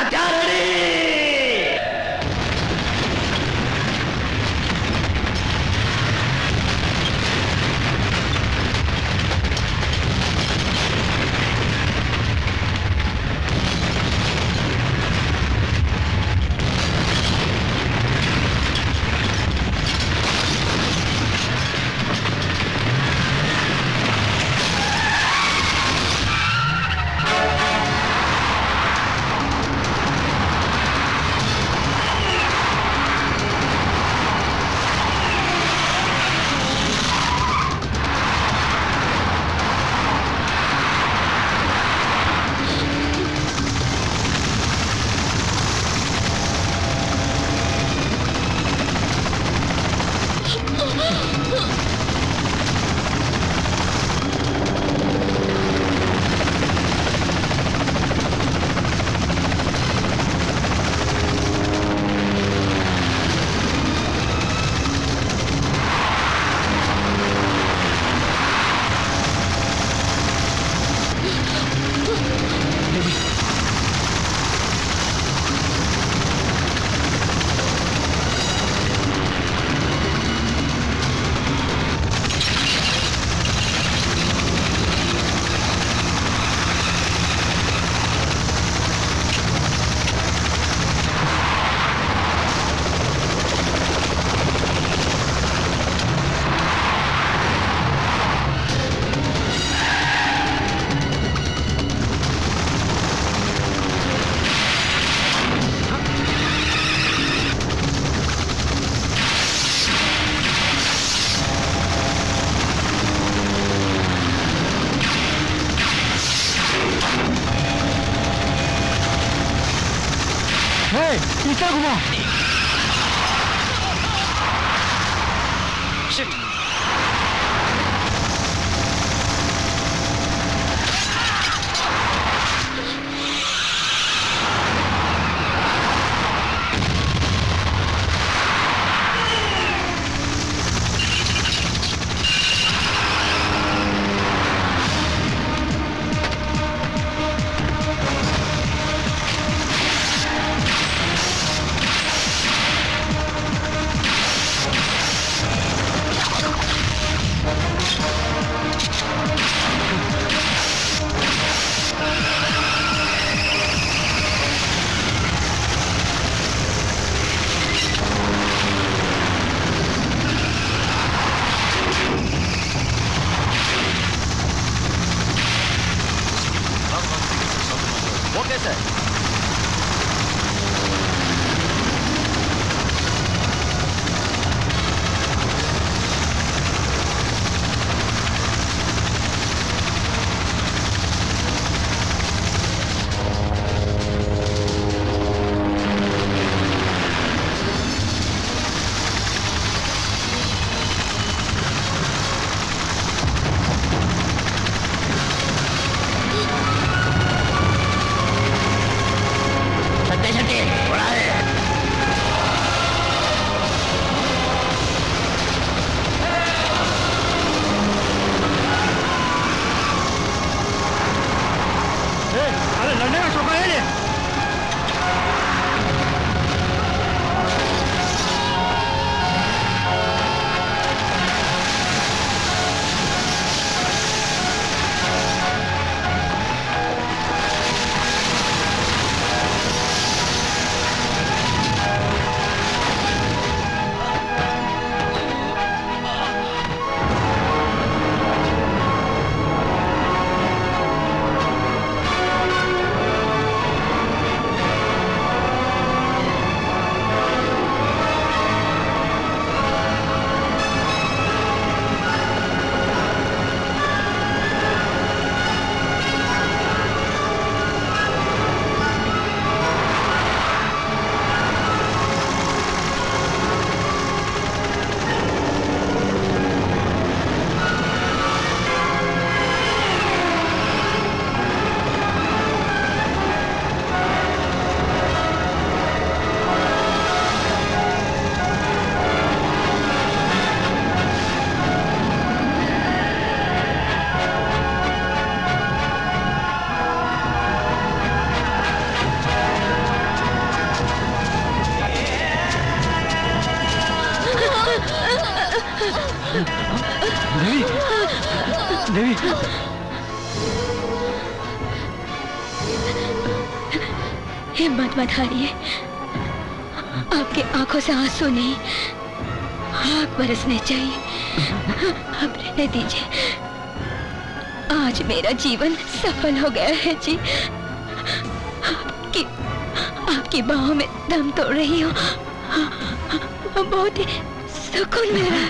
पीछे घुमा। देवी। हिम्मत मत हारिए। आपके आंखों से आंसू नहीं, आग बरसने चाहिए। अब रहने दीजिए। आज मेरा जीवन सफल हो गया है जी। आपकी बाहों में दम तोड़ रही हूँ। बहुत ही सुकून मिल रहा है।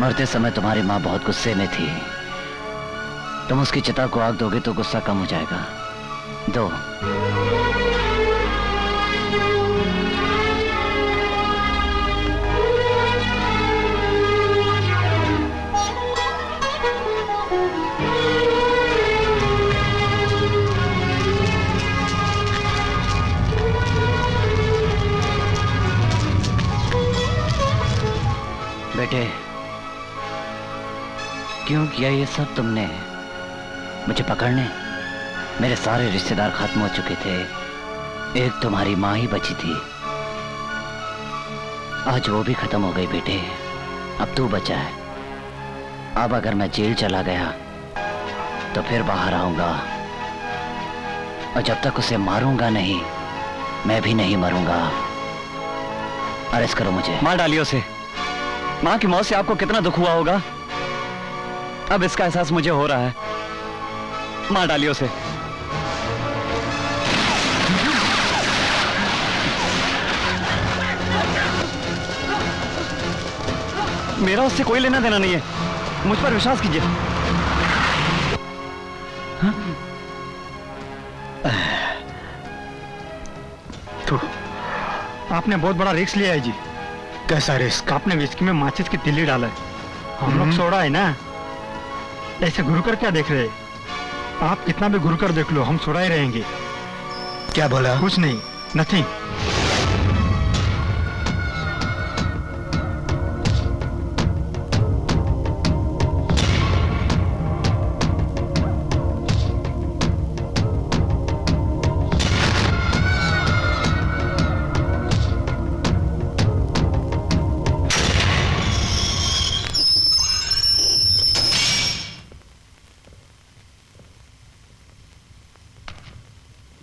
मरते समय तुम्हारी माँ बहुत गुस्से में थी। तुम उसकी चिता को आग दोगे तो गुस्सा कम हो जाएगा। दो। बेटे, क्यों किया ये सब तुमने? मुझे पकड़ने? मेरे सारे रिश्तेदार खत्म हो चुके थे, एक तुम्हारी माँ ही बची थी। आज वो भी खत्म हो गई बेटे, अब तू बचा है। अब अगर मैं जेल चला गया तो फिर बाहर आऊंगा, और जब तक उसे मारूंगा नहीं, मैं भी नहीं मरूंगा। अरेस्ट करो मुझे। मार डालिए उसे। माँ की मौत से आपको कितना दुख हुआ होगा, अब इसका एहसास मुझे हो रहा है। मार डालिए उसे। मेरा उससे कोई लेना देना नहीं है, मुझ पर विश्वास कीजिए। तो आपने बहुत बड़ा रिस्क लिया है जी। कैसा रिस्क? आपने विस्की में माचिस की तिल्ली डाला है। हम लोग सोड़ा है ना, ऐसे घुर कर क्या देख रहे? आप कितना भी घुर कर देख लो, हम सोड़ा ही रहेंगे। क्या बोला? कुछ नहीं, नथिंग।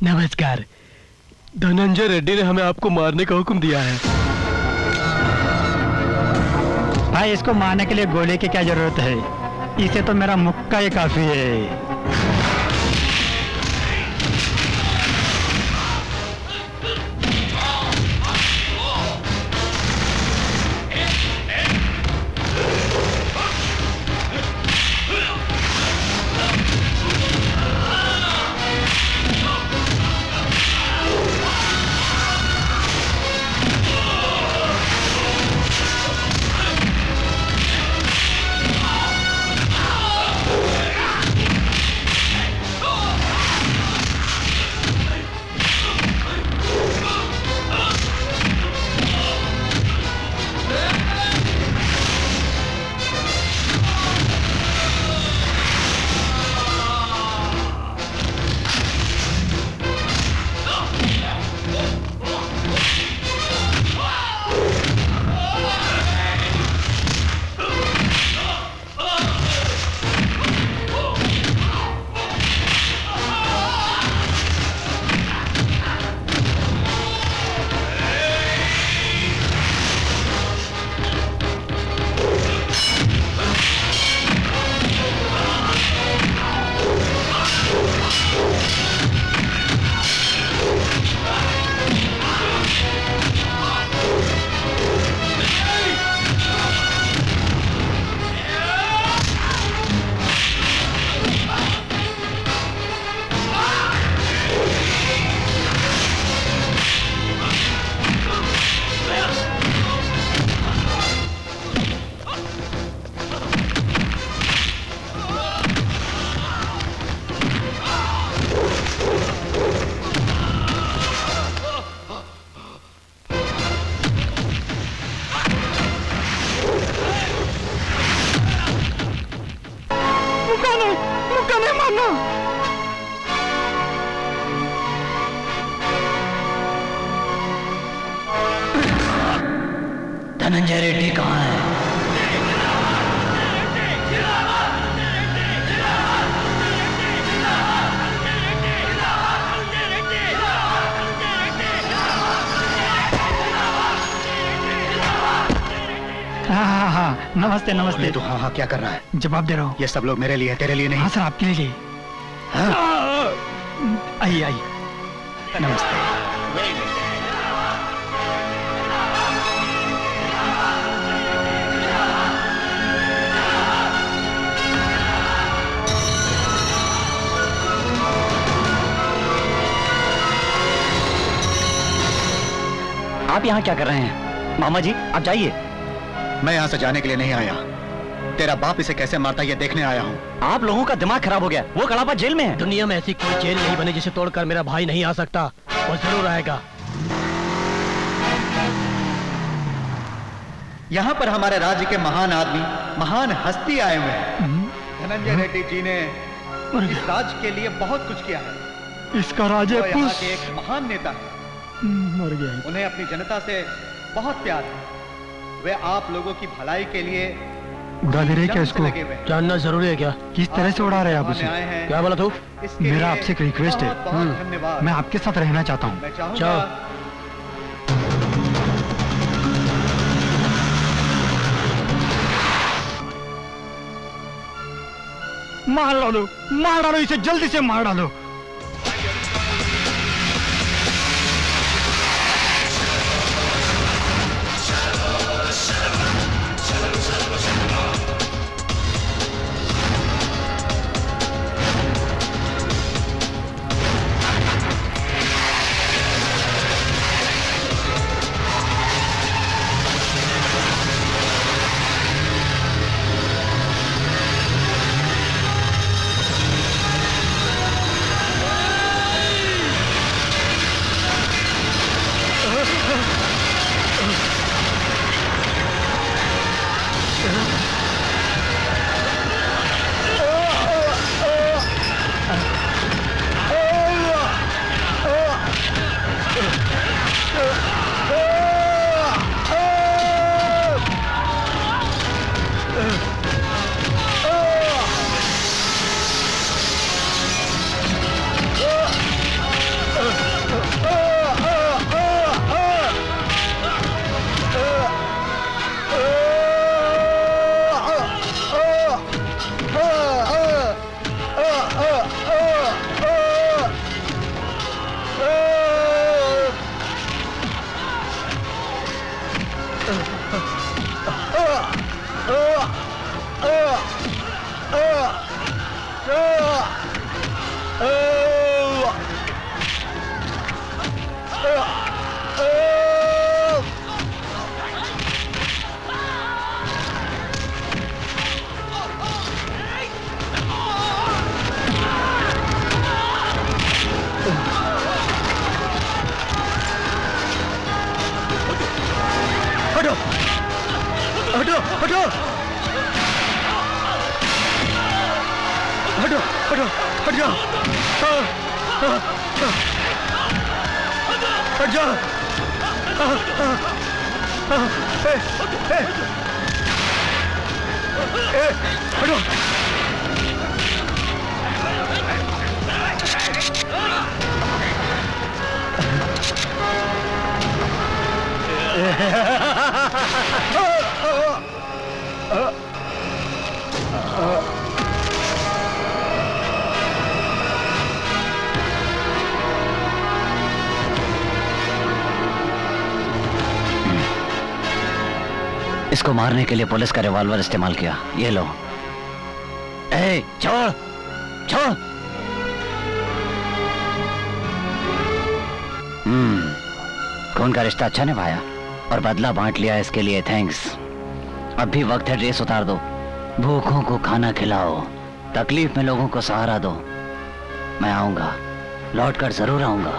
नमस्कार। धनंजय रेड्डी ने हमें आपको मारने का हुक्म दिया है। भाई, इसको मारने के लिए गोली की क्या जरूरत है? इसे तो मेरा मुक्का ही काफी है। मुझे मारना। धनंजय रेड्डी कहाँ है? हाँ, नमस्ते नमस्ते। तू हाँ क्या कर रहा है? जवाब दे रहा हूँ। ये सब लोग मेरे लिए, तेरे लिए नहीं। हाँ सर, आपके लिए। आइए आइए। नमस्ते। आप यहाँ क्या कर रहे हैं? मामा जी आप जाइए। मैं यहाँ से जाने के लिए नहीं आया, तेरा बाप इसे कैसे मारता ये देखने आया हूँ। आप लोगों का दिमाग खराब हो गया। वो कड़ापा जेल में है। दुनिया में ऐसी कोई जेल नहीं बनी जिसे तोड़कर मेरा भाई नहीं आ सकता। वो जरूर आएगा। यहाँ पर हमारे राज्य के महान आदमी, महान हस्ती आए हुए हैं। धनंजय रेड्डी जी ने इस राज्य के लिए बहुत कुछ किया है। इसका राज वो यहाँ के एक महान नेता है। मर गया। उन्हें अपनी जनता से बहुत प्यार है। वे आप लोगों की भलाई के लिए उड़ा दे रहे क्या इसको? जानना जरूरी है क्या? किस तरह से उड़ा रहे हैं आप उसे? क्या बोला तू? मेरा आपसे एक रिक्वेस्ट है। मैं आपके साथ रहना चाहता हूँ। जाओ। मार डालो, मार डालो इसे, जल्दी से मार डालो। इसको मारने के लिए पुलिस का रिवॉल्वर इस्तेमाल किया। ये लो। ए, छोड़ छोड़। खून का रिश्ता अच्छा निभाया और बदला बांट लिया, इसके लिए थैंक्स। अब भी वक्त है ड्रेस उतार दो, भूखों को खाना खिलाओ, तकलीफ में लोगों को सहारा दो। मैं आऊंगा, लौटकर जरूर आऊंगा।